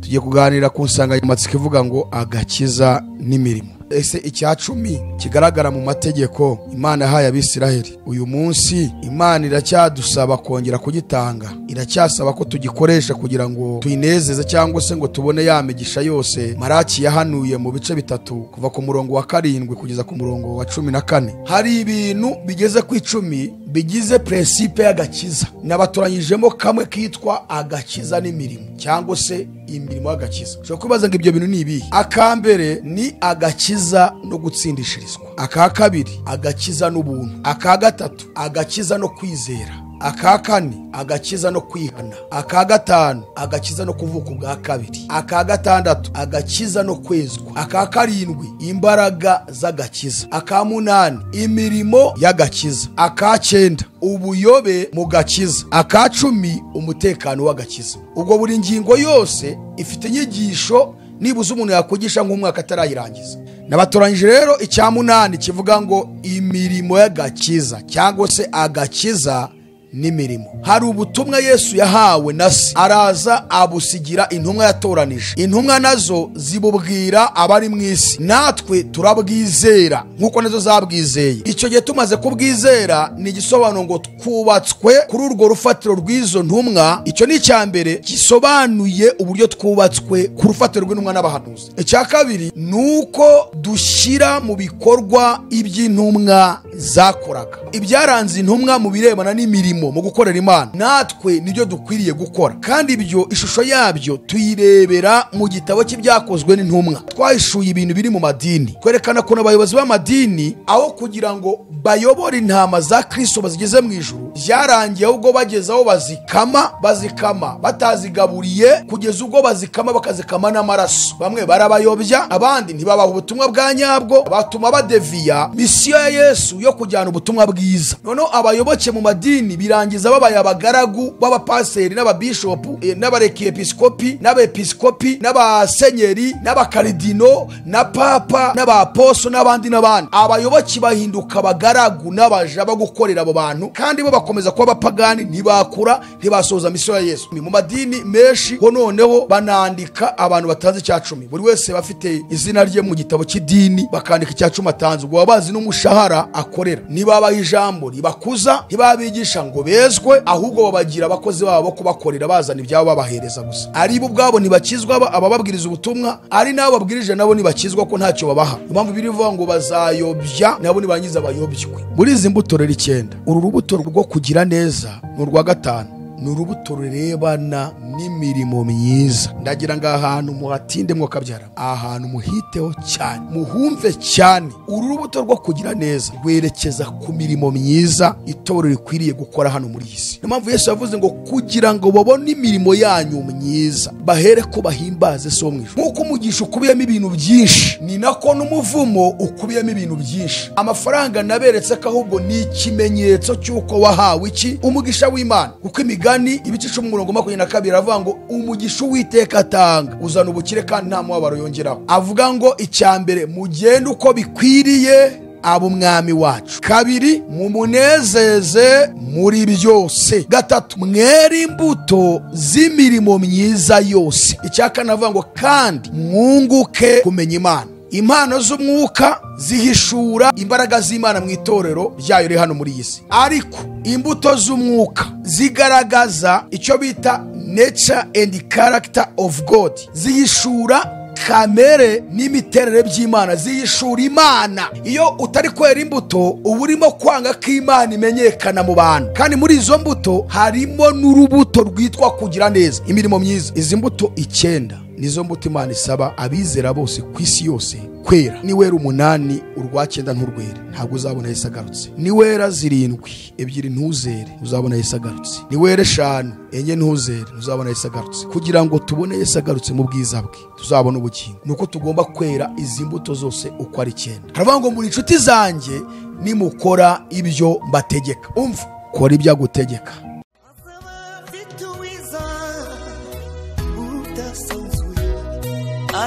Tugiye kuganira ku nsanganyamatsiko ivuga ngo agakiza n'imirimo. Ese icyacumi kigaragara mu mategeko Imana yahaye Abisiraheli, uyu munsi Imana iracyadusaba kongera kugitanga, iracyasaba ko tugikoresha kugira ngo tuyinezeze cyangwa se ngo tubone ya migisha yose Maraki yahanuye mu bice bitatu kuva ku murongo wa 7 kugeza ku murongo wa 14. Hari ibintu bigeze ku 10 bigize principe y'agakiza, nabatoranyijemo kamwe kitwa agakiza n'imirimo cyangwa se imirimo y'agakiza. Cyo kubaza ngo ibyo bintu ni ibi. Akambere ni agakiza no gutsindishirizwa, aka kabiri agakiza n'ubuntu, aka gatatu agakiza no kwizera, aka kane agakiza no kwihana, aka gatanu agakiza no kuvuka ubwa kabiri, aka gatandatu agakiza no kwezwa, aka karindwi imbaraga z'agakiza, aka munani imirimo y'agakiza, aka cyenda ubuyobe mu gakiza, aka 10 umutekano w'agakiza. Ubwo buri ngingo yose ifite inyigisho nibuze umuntu yakugisha nk'umwaka atarayirangiza. Nabatoranyije rero icya 8 kivuga ngo imirimo y'agakiza cyangwa se agakiza n'imirimo. Hari ubutumwa Yesu yahawe na se, araza abusigira intumwa yatoranije. Intumwa nazo zibubwira abari mu isi, natwe turabwizera nkuko nazo zabwizeye. Icyo gihe tumaze kubwizera ni igisobanuro ngo twubatswe kuri urwo rufatiro rw'izo ntumwa. Icyo ni icyambere gisobanuye uburyo twubatswe ku rufatiro rw'intumwa n'abahanuzi. Icya kabiri nuko dushyira mu bikorwa iby'intumwa zakoraga. Ibyaranze intumwa mu birebana n'imirimo mu gukorera Imana, natwe nibyo dukwiriye gukora, kandi ibyo ishusho yabyo tuyirebera mu gitabo cy'ibyakozwe n'intumwa. Twahishuye ibintu biri mu madini, kwerekana ko abayobozi b'amadini aho kugira ngo bayobore intama za Kristo bazigeze mu ijuru, byarangiye ubwo bageze aho bazikama batazigaburiye, kugeza ubwo bazikama bakazikama n'amaraso. Bamwe barabayobya, abandi ntibabaha ubutumwa bwa nyabwo, batuma badeviya misiyo ya Yesu yo kujyana ubutumwa bwiza. Noneho abayoboke mu madini birangiza babaye abagaragu b'abapaseri n'ababishopu n'abarekiyepiskopi n'abepiskopi n'abasenyeri n'abakaridino na papa n'abaposo n'abandi. Abayoboke bahinduka abagaragu n'abaja bagukorera abo bantu, kandi bo bakomeza kuba abapagani, ntibakura ntibasoza misiyo ya Yesu. Mu madini menshi ho noneho banandika abantu batanze icya 10, buri wese bafite izina rye mu gitabo cy'idini, bakandika icya 10 atanze. Ubwo babazi n'umushahara akorera, nibabaha ijambo ribakuza, ntibabigisha ngo bezwe, ahubwo babagira abakozi babo kubakorera, bazana ibyabo babahereza gusa. Ari bo ubwabo ntibakizwa, abababwiriza ubutumwa ari nabo babwirije nabo ntibakizwa ko ntacyo babaha. Impamvu birivuga ngo bazayobya nabo nibangiza abayobywe. Muri izi mbuto rero 9, uru rubuto rwo kugira neza ni urwa 5, ni urubuto rurebana n'imirimo myiza. Ndagira ngo ahantu muhatinde mwokabyara, ahantu muhiteho cyane, muhumve cyane. Uru rubuto rwo kugira neza rwerekeza ku mirimo myiza itorero rikwiriye gukora hano muri iyi si. Niyo mpamvu Yesu yavuze ngo kugira ngo babone imirimo yanyu myiza bahere ko bahimbaze so mu ijuru. Nkuko umugisha ukubiyemo ibintu byinshi, ni nako n'umuvumo ukubiyemo ibintu byinshi. Amafaranga naberetse ko ahubwo ni ikimenyetso cy'uko wahawe iki? Umugisha w'Imana. Kuko imigani ibice 10:22 avuga ngo umugisha Uwiteka atanga uzana ubukire kandi nta mubabaro yongeraho. Avuga ngo icyambere mugende uko bikwiriye abo mwami wacu, kabiri mumunezeze muri byose, gatatu mwere imbuto z'imirimo myiza yose, icyakane avuga ngo kandi mwunguke kumenya Imana. Impano z'umwuka zihishura imbaraga z'Imana mu itorero ryayo riri hano muri iyi si, ariko imbuto z'umwuka zigaragaza icyo bita nature and character of God, zihishura kamere n'imiterere by'Imana, ziyishura Imana. Iyo utari kwera imbuto uba urimo kwanga ko Imana imenyekana mu bantu, kandi muri izo mbuto harimo n'urubuto rwitwa kugira neza, imirimo myiza. Izi mbuto 9 nizo mbuto Imana isaba abizera bose ku isi yose kwera. Niwera 8 urwa 9 nturwere, ntabwo uzabona Yesu agarutse. Niwera 7 2 ntuzere, uzabona Yesu agarutse. Niwera 5 enye ntuzere, uzabona Yesu agarutse. Kugira ngo tubone Yesu agarutse mu bwiza bwe, tuzabona ubugingo, nuko tugomba kwera izi mbuto zose uko ari 9. Haravuga ngo muri inshuti zanjye nimukora ibyo mbategeka. Umva, kora ibyo agutegeka.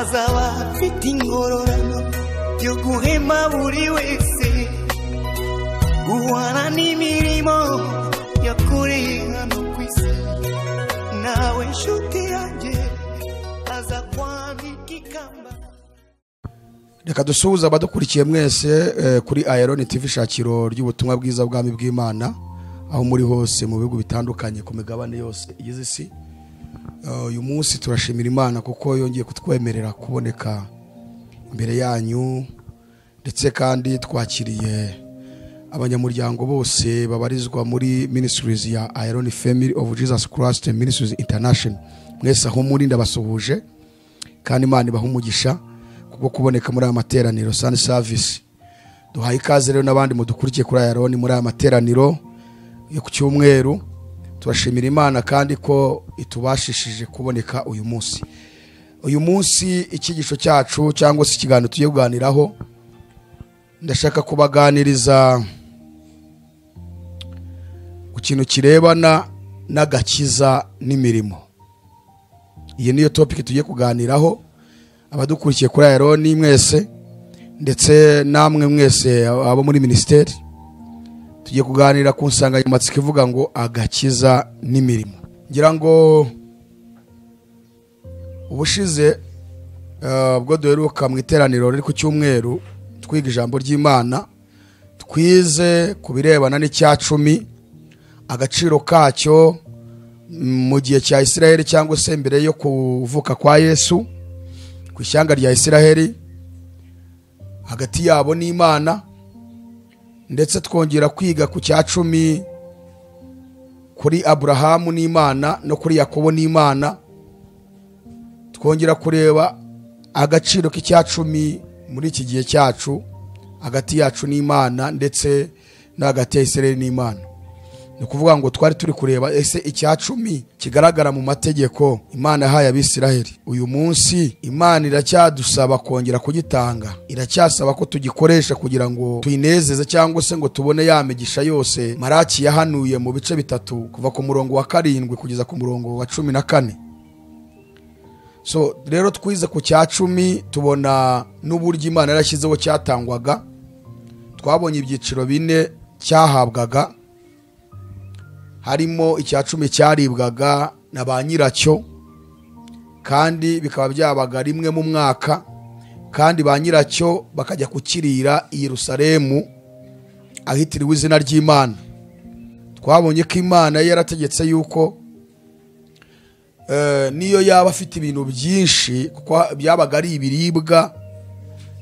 Azaba afite ingororano yo guhema buri wese, guhana n'imirimo yakoreye hano ku isi. Nawe nshuti yanjye waza kwambika ikamba. Reka dusuhuza abadukurikiye mwese kuri IRON TV shakiro ry'ubutumwa bwiza bw'ami bw'Imana aho muri hose mu bihugu bitandukanye ku migabane yose igize isi. Uyu munsi turashimira Imana kuko yongeye kutwemerera kuboneka imbere yanyu, ndetse kandi twakiriye abanyamuryango bose babarizwa muri ministries ya IRON Family of Jesus Christ Ministries International. Mwese aho muri ndabasuhuje kandi Imana ibaha umugisha kubwo kuboneka muri aya materaniro Sun Service. Duhaye ikaze rero n'abandi mudukurikiye kuri IRON muri aya materaniro yo ku cyumweru. Turashimira Imana kandi ko itubashishije kuboneka uyu munsi. Uyu munsi ikigisho cyacu cyangwa se ikiganiro tugiye kuganiraho, ndashaka kubaganiriza ku kintu kirebana n'agakiza n'imirimo. Iyi niyo topic tugiye kuganiraho. Abadukurikiye kuri IRON mwese ndetse namwe mwese abo muri ministeri, tugiye kuganira ku nsanganyamatsiko ivuga ngo agakiza n'imirimo. Ngira ngo ubushize bwo duheruka mu iteraniro riri ku cyumweru twiga ijambo ry'Imana, twize ku birebana n'icyacumi, agaciro kacyo mu gihe cya Isiraheli cyangwa se mbere yo kuvuka kwa Yesu ku ishyanga rya Isiraheli, hagati yabo n'Imana. Ndetse twongera kwiga ku cyacumi kuri Aburahamu n'Imana no kuri Yakobo n'Imana. Twongera kureba agaciro k'icyacumi muri iki gihe cyacu hagati yacu n'Imana ndetse no hagati ya Isiraheli n'Imana. Ni ukuvuga ngo twari turi kureba ese icyacumi kigaragara mu mategeko Imana yahaye Abisiraheli. Uyu munsi Imana iracyadusaba kongera kugitanga, iracyasaba ko tugikoresha kugira ngo tuyinezeze cyangwa se ngo tubone ya migisha yose Maraki yahanuye mu bice bitatu kuva ku murongo wa 7 kugeza ku murongo wa 14. So rero twize ku cyacumi, tubona n'uburyo Imana yarashyizeho cyatangwaga. Twabonye ibyiciro 4 cyahabwaga, harimo icyacumi cyaribwaga na ba nyiracyo kandi bikaba byabaga rimwe mu mwaka, kandi ba nyiracyo bakajya kukirira i Yerusalemu ahitiriwe izina ry'Imana. Twabonye ko Imana yarategetse yuko niyo yaba afite ibintu byinshi, kuko byabaga ari ibiribwa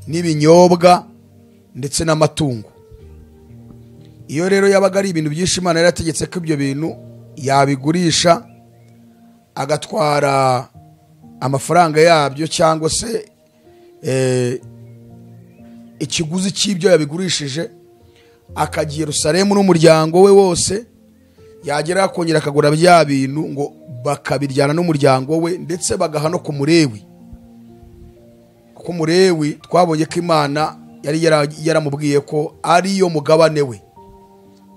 n'ibinyobwa ndetse n'amatungo. Iyo rero yabaga ari ibintu byinshi, Imana yarategetse ko ibyo bintu yabigurisha agatwara amafaranga yabyo cyangwa se ikiguzi cy'ibyo yabigurishije, akajya i Yerusalemu n'umuryango we wose, yagera akongera akagura bya bintu ngo bakabiryana n'umuryango we, ndetse bagaha no ku Mulewi. Kuko Mulewi twabonye ko Imana yari yaramubwiye ko ari yo mugabane we,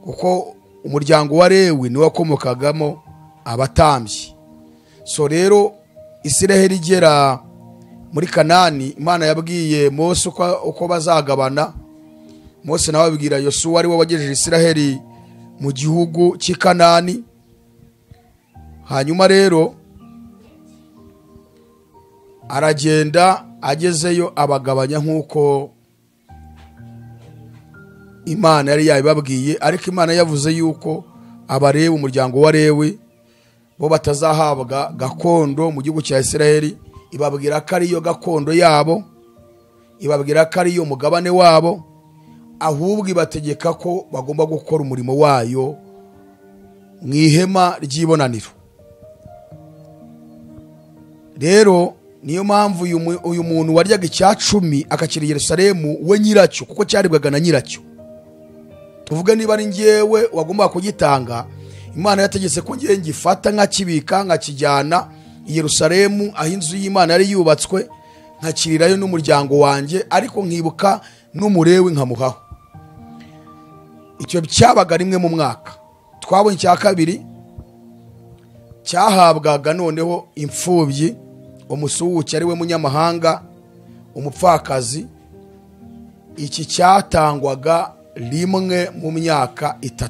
kuko umuryango wa Lewi niwe wakomokagamo abatambyi. So rero Isiraheli igera muri Kanani, Imana yabwiye Mose uko bazagabana. Mose nawe abwira Yosuwa ari we wagejeje Isiraheli mu gihugu cy'i Kanani. Hanyuma rero aragenda, agezeyo abagabanya nk'uko Imana yari yabibabwiye. Ariko Imana yavuze yuko Abalewi, umuryango wa Lewi, bo batazahabwa gakondo mu gihugu cya Isiraheli. Ibabwira ko ariyo gakondo yabo, ibabwira ko ariyo mugabane wabo, ahubwo ibategeka ko bagomba gukora umurimo wayo mu ihema ry'ibonaniro. Rero niyo mpamvu uyu muntu waryaga icyacumi akakira Yerusalemu we nyiracyo, kuko cyaribwaga na nyiracyo. Tuvuga niba ari njyewe wagomba kugitanga, Imana yategetse ko ngiye ngifata nkakibika nkakijyana i Yerusalemu aho inzu y'Imana yari yubatswe, nkakirirayo n'umuryango wanjye, ariko nkibuka n'Umulewi nkamuhaho. Icyo cyabaga rimwe mu mwaka. Twabonye cya kabiri cyahabwaga noneho imfubyi, umusuhuke ari we munyamahanga, umupfakazi. Iki cyatangwaga rimwe mu myaka 3,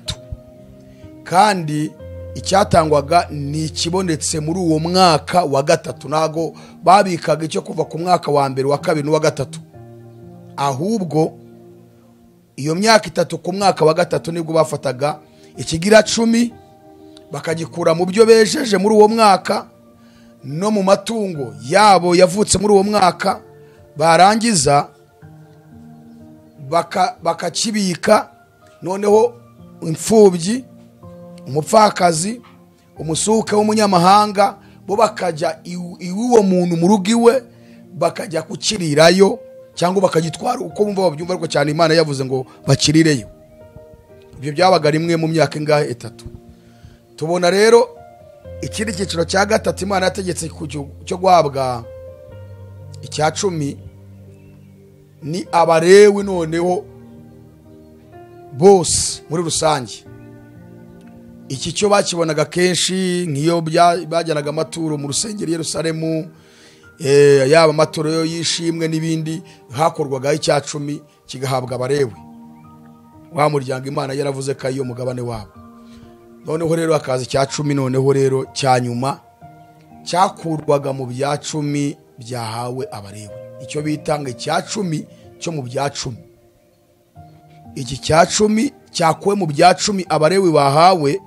kandi icyatangwaga ni ikibonetse muri uwo mwaka wa gatatu. Ntago babikaga icyo kuva ku mwaka wa mbere, wa kabiri n'uwa gatatu, ahubwo iyo myaka itatu ku mwaka wa gatatu nibwo bafataga ikigira 10 bakagikura mu byo bejeje muri uwo mwaka no mu matungo yabo yavutse muri uwo mwaka, barangiza bakakibika. Noneho imfubyi, umupfakazi, umusuke w'umunyamahanga bo bakajya iwuwo muntu mu rugo iwe, bakajya kukirirayo cyangwa bakagitwara uko bumva babyumva, ariko cyane Imana yavuze ngo bakirireyo. Ibyo byabaga rimwe mu myaka ingahe? 3. Tubona rero ikindi cyiciro cya gatatu Imana yategetse cyo guhabwa icya 10 ni abarewi, noneho bose muri rusange. Iki cyo bakibonaga kenshi nk'iyo bajyanaga amaturo mu rusengero i Yerusalemu, yaba amaturo yo yishimwe n'ibindi, hakorwaga icya 10 kigahabwa abarewi, wa muryango Imana yaravuze ko iyo mugabane wabo. Noneho rero akaza icya 10, noneho rero cya nyuma cyakurwaga mu bya 10 byahawe abarewi, icyo bitanga icya 10 cyo mu bya 10. Iki cya 10 cyakuwe mu bya 10 abarewi bahawe,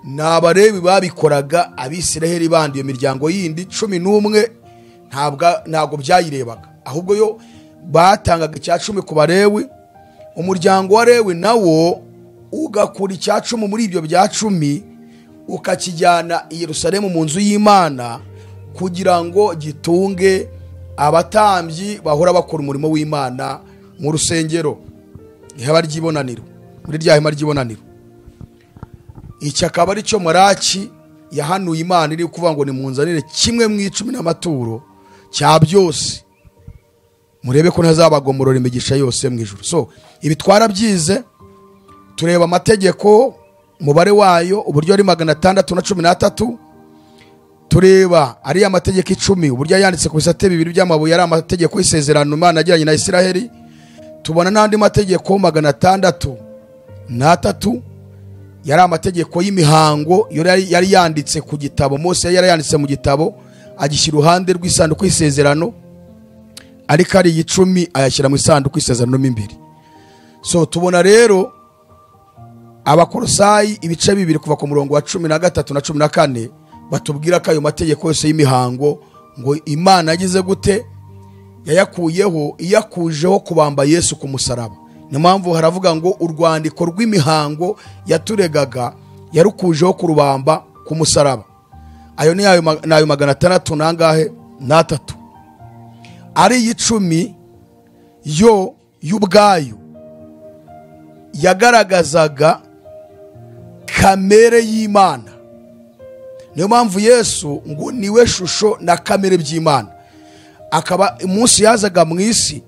na abarewi babikoraga Abisiraheli bandi iyo miryango yindi 11 ntabwo byayirebaga, ahubwo yo batangaga icya 10 ku barewi. Umuryango wa Lewi nawo ugakura icya 10 muri ibyo bya 10 ukakijyana i Yerusalemu mu nzu y'Imana, kugira ngo gitunge abatambyi bahora bakora umurimo w'Imana mu rusengero, ihema ry'ibonaniro, muri rya hema ry'ibonaniro. Iki akaba ari cyo Maraki yahanuye Imana iri kuvuga ngo nimunzanire kimwe mu 10 n'amaturo cya byose, murebe ko ntazabagomorora imigisha yose mw'Ijuru. So ibi twarabyize, tureba amategeko, umubare wayo uburyo ari 613, tureba ari amategeko 10 uburyo yanditse ku bisate 2 by'amabuye ari amategeko y'isezerano Imana yagiranye na Isiraheli. Tubona n'andi mategeko 603 yari amategeko y'imihango yari yanditse ku gitabo. Mose yari yanditse mu gitabo agishyira uruhande rw'isanduku y'isezerano, ariko ari 10 ayashyira mu isanduku y'isezerano imbere. So tubona rero Abakolosayi ibice 2 kuva ku murongo wa 13 na 14 batubwira ko ayo mategeko yose y'imihango ngo Imana yagize gute, yayakuyeho, iyakujeho kubamba Yesu ku musaraba. Ni mpamvu haravuga ngo urwandiko rw'imihango yaturegaga yarukujeho kurubamba ku musaraba. Ayo ni ayo 600 nangahe na 3. Ari 10 yo y'ubwayo yagaragazaga kamere y'Imana. Niyo mpamvu Yesu ngo niwe shusho na kamere by'Imana. Akaba umunsi yazaga mu isi,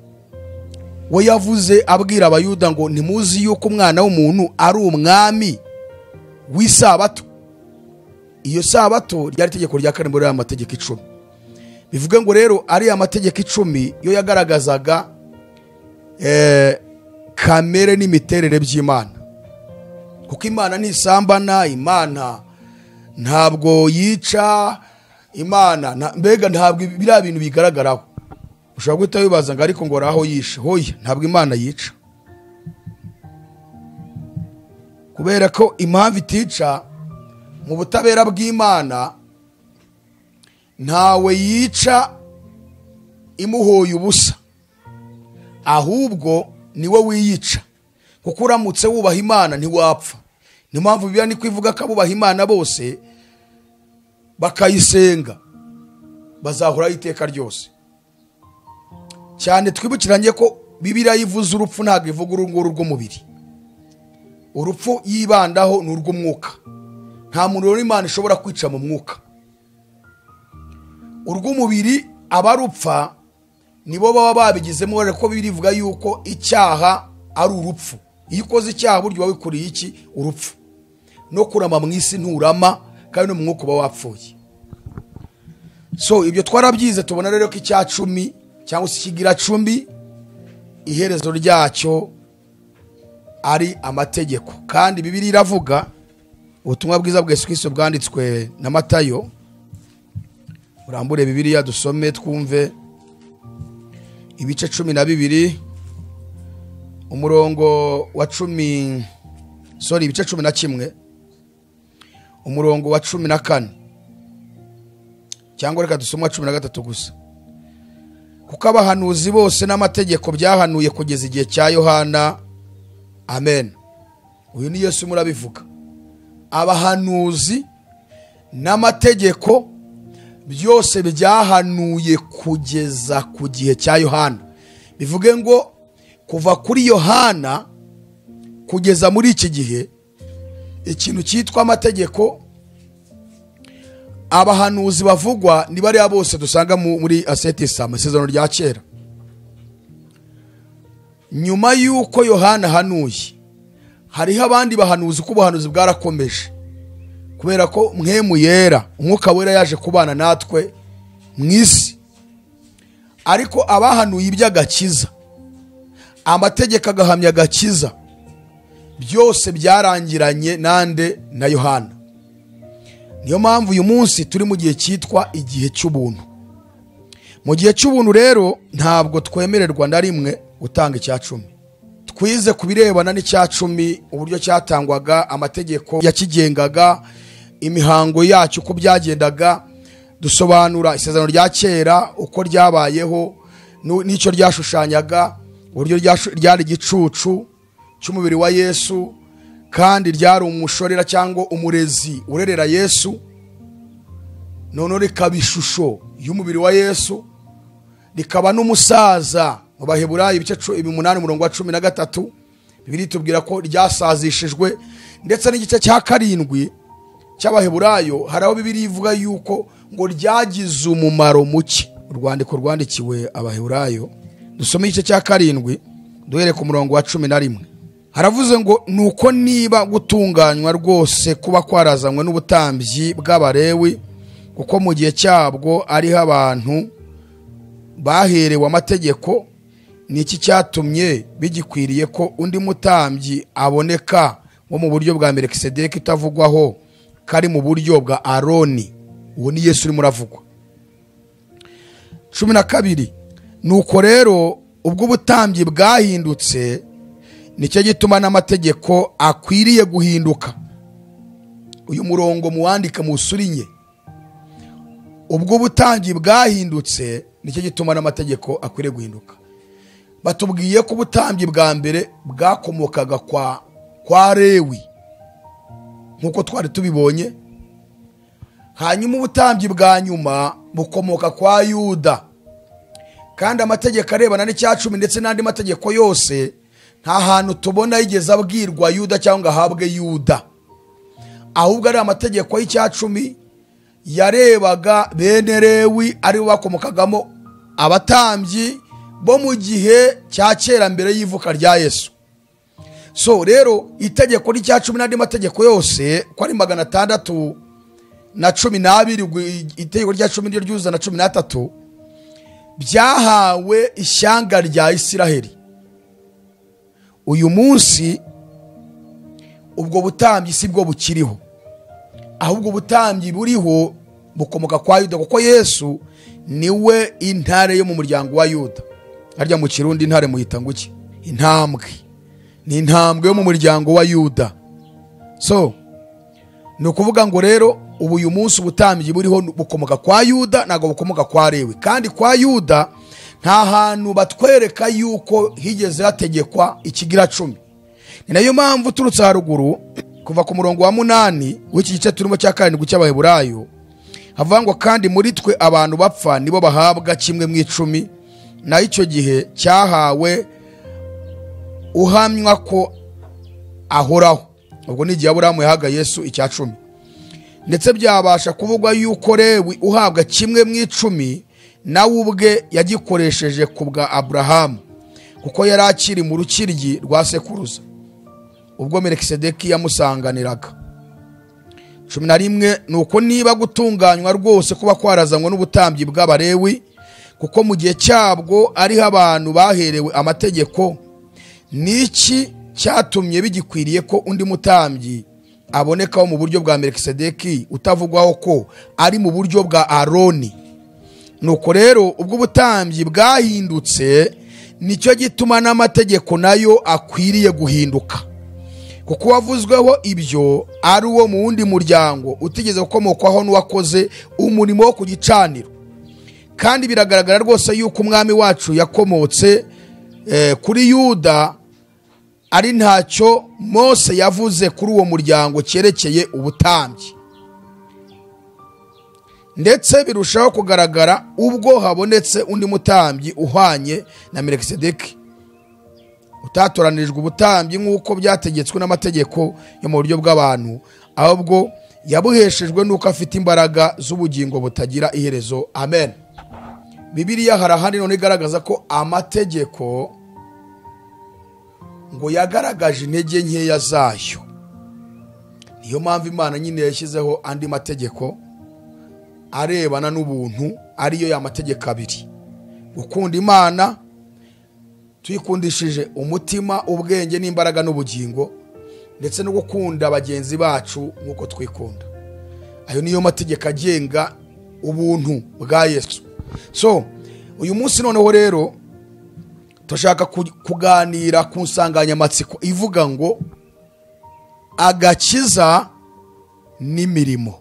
we yavuze abwira abayuda ngo ntimuzi yuko umwana w'umuntu ari umwami w'isabato. Iyo sabato ryari itegeko rya 4 muri amategeko 10. Bivuga ngo rero ari amategeko 10 yo yagaragazaga kamere n'imiterere by'Imana, kuko Imana ntisambana, Imana ntabwo yica, Imana mbega ntabwo biriya bintu bigaragaraho. Ushobora guhita wibaza ngo ariko ngo raho yishe. Hoya, ntabwo Imana yica, kubera ko impamvu itica mu butabera bw'Imana, ntawe yica imuhoye ubusa, ahubwo niwe wiyica, kuko uramutse wubaha Imana ntiwapfa. Ni mpamvu Bibiliya ni kwivuga ko abubaha Imana bose bakayisenga bazahora iteka ryose. Cyane twibukiranye ko Bibiliya yivuze urupfu, ntabwo ivuga urunguru rw'umubiri. Urupfu yibandaho ni urw'umwuka. Nta muntu w'Imana ishobora kwica mu mwuka. Urw'umubiri abarupfa nibo baba babigizemo uruhare, ko Bibiliya ivuga yuko icyaha ari urupfu. Iyo ukoze icyaha buryo wabikuriye iki? Urupfu. No kurama mu isi nturama, kandi no mu mwuka uba wapfuye. So ibyo twarabyize. Tubona rero ko icya 10 cyangwa se ikigira 10 iherezo ryacyo ari amategeko, kandi Bibiliya iravuga Ubutumwa bwiza bwa Yesu Kristo bwanditswe na Matayo. Urambure Bibiliya dusome twumve ibice 12 umurongo wa 10 ibice 11 umurongo wa 14 cyangwa reka dusome 13 gusa. Kuko abahanuzi bose n'amategeko byahanuye kugeza igihe cya Yohana. Amen. Uyu ni Yesu murabivuga. Abahanuzi n'amategeko byose byahanuye kugeza ku gihe cya Yohana. Bivuge ngo kuva kuri Yohana kugeza muri iki gihe ikintu cyitwa amategeko, abahanuzi bavugwa ni bariya bose dusanga muri asetisama isezerano rya kera. Nyuma yuko Yohana hanuye hariho abandi bahanuzi ko ubuhanuzi bwarakomeje, kubera ko mwemu yera umwuka wera yaje kubana natwe mw'isi. Ariko abahanuye iby'agakiza, amategeko agahamya agakiza, byose byarangiranye nande na Yohana. Niyo mpamvu uyu munsi turi mu gihe cyitwa igihe cy'ubuntu. Mu gihe cy'ubuntu rero ntabwo twemererwa na rimwe gutanga icyacumi. Twize kubirebana n'icyacumi, uburyo cyatangwaga, amategeko yakigengaga, imihango yacyo uko byagendaga, dusobanura isezerano rya kera uko ryabayeho n'icyo ryashushanyaga, uburyo ryari igicucu cy'umubiri wa Yesu, kandi ryari umushorera cyangwa umurezi urerera Yesu. None rikaba ishusho y'umubiri wa Yesu, rikaba n'umusaza. Mu Baheburayo ibice 8 umurongo wa 13 Bibiliya itubwira ko ryasazishijwe, ndetse n'igice cya 7 cy'Abaheburayo haraho Bibiliya ivuga yuko ngo ryagize umumaro muke. Urwandiko rwandikiwe Abaheburayo, dusome igice cya 7 duhere ku murongo wa 11. Haravuze ngo nuko niba gutunganywa rwose kuba kwarazanywe n'ubutambyi bw'Abalewi, kuko mu gihe cyabwo ariho abantu baherewe amategeko, niki cyatumye bigikwiriye ko undi mutambyi aboneka wo mu buryo bwa Melikisedeki itavugwaho, kari mu buryo bwa Aroni. Uwo ni Yesu uri muravugwa. 12 Nuko rero ubwo ubutambyi bwahindutse, nicyo gituma n'amategeko akwiriye guhinduka. Uyu murongo muwandika musurinye. Ubwo ubutambyi bwahindutse, nicyo gituma n'amategeko akwiriye guhinduka. Batubwiye ko ubutambyi bwa mbere bwakomokaga kwa Lewi nkuko twari tubibonye. Hanyuma ubutambyi bwa nyuma bukomoka kwa Yuda. Kandi amategeko arebana n'icyacumi ndetse n'andi mategeko yose nta hantu tubona yigeze abwirwa Yuda cyangwa ahabwe Yuda, ahubwo ari amategeko y'icyacumi yarebaga bene Lewi, ari bakomokagamo abatambyi bo mu gihe cya kera mbere y'ivuka rya Yesu. So rero itegeko ry'icyacumi n'andi mategeko yose ko ari 612, itegeko rya 10 ryo ryuza na 13 byahawe ishyanga rya Isiraheli. Uyu munsi ubwo butambyi si bwo bukiriho, ahubwo ubutambyi buriho bukomoka kwa Yuda, kuko Yesu niwe intare yo mu muryango wa Yuda. Harya mu Kirundi intare muhita nguki? Intambwe. Ni intambwe yo mu muryango wa Yuda. So ni ukuvuga ngo rero ubu uyu munsi ubutambyi buriho bukomoka kwa Yuda, ntabwo bukomoka kwa Lewi. Kandi kwa Yuda nta hantu batwereka yuko higeze hategekwa ikigira 10. Ni nayo mpamvu turutse haruguru kuva ku murongo wa 8 w'iki gice turimo cya 7 cy'Abaheburayo havuga ngo kandi muri twe abantu bapfa nibo bahabwa kimwe mu 10, na icyo gihe cyahawe uhamywa ko ahoraho. Ubwo ni igihe Aburahamu yahaga Yesu icya 10. Ndetse byabasha kuvugwa yuko Lewi uhabwa kimwe mu 10 nawe ubwe yagikoresheje ku bwa Aburahamu, kuko yari akiri mu rukiryi rwa sekuruza ubwo Melikisedeki yamusanganiraga. 11 Nuko niba gutunganywa rwose kuba kwarazanywe n'ubutambyi bw'Abalewi, kuko mu gihe cyabwo ariho abantu baherewe amategeko, niki cyatumye bigikwiriye ko undi mutambyi abonekaho mu buryo bwa Melikisedeki utavugwaho ko ari mu buryo bwa Aroni. Nuko rero ubwo ubutambyi bwahindutse nicyo gituma n'amategeko nayo akwiriye guhinduka, kuko wavuzweho ibyo ari uwo mu wundi muryango utigeze gukomokwaho n'uwakoze umurimo wo ku gicaniro. Kandi biragaragara rwose yuko umwami wacu yakomotse kuri Yuda, ari ntacyo Mose yavuze kuri uwo muryango cyerekeye ubutambyi. Ndetse birushaho kugaragara ubwo habonetse undi mutambyi uhwanye na Melikisedeki, utatoranijwe ubutambyi nk'uko byategetswe n'amategeko yo mu buryo bw'abantu, ahubwo yabuheshejwe n'uko afite imbaraga z'ubugingo butagira iherezo. Amen. Bibiliya hari ahandi none igaragaza ko amategeko ngo yagaragaje intege nkeya zayo. Niyo mpamvu Imana nyine yashyizeho andi mategeko arebana n'ubuntu, ariyo ya mategeko abiri: gukunda Imana tuyikundishije umutima, ubwenge n'imbaraga n'ubugingo, ndetse no gukunda bagenzi bacu nk'uko twikunda. Ayo niyo mategeko agenga ubuntu bwa Yesu. So uyu munsi noneho rero tushaka kuganira ku nsanganyamatsiko ivuga ngo agakiza n'imirimo.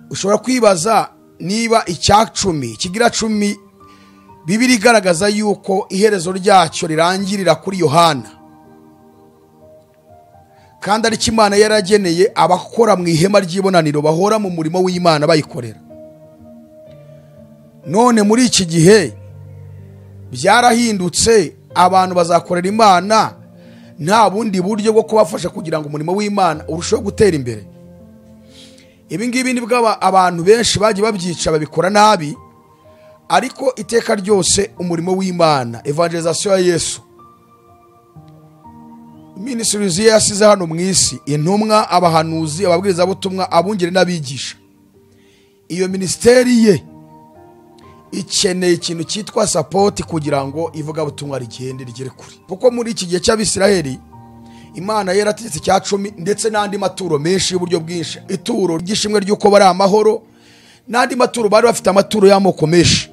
Ushobora kwibaza niba icyacumi kigira 10 Bibiliya igaragaza yuko iherezo ryacyo rirangirira kuri Yohana, kandi ari Imana yarageneye abakora mu ihema ry'ibonaniro bahora mu murimo w'Imana bayikorera. None muri iki gihe byarahindutse, abantu bazakorera Imana nta bundi buryo bwo kubafasha kugira ngo umurimo w'Imana urusheho gutera imbere. Ibi ngibi nibwo abantu benshi bagiye babyica, babikora nabi. Ariko iteka ryose umurimo w'Imana, evangelization ya Yesu, ministries yasize hano mu isi, intumwa, abahanuzi, ababwiriza butumwa, abungere n'abigisha, iyo ministeri ye ikeneye ikintu cyitwa support kugira ngo ivuga butumwa rigende rigere kuri. Kuko muri iki gihe cy'Abisiraheli Imana yarategetse cya 10 ndetse n'andi maturo menshi y'uburyo bwinshi, ituro ry'ishimwe ry'uko bari amahoro, n'andi maturo bari bafite amaturo y'amoko menshi.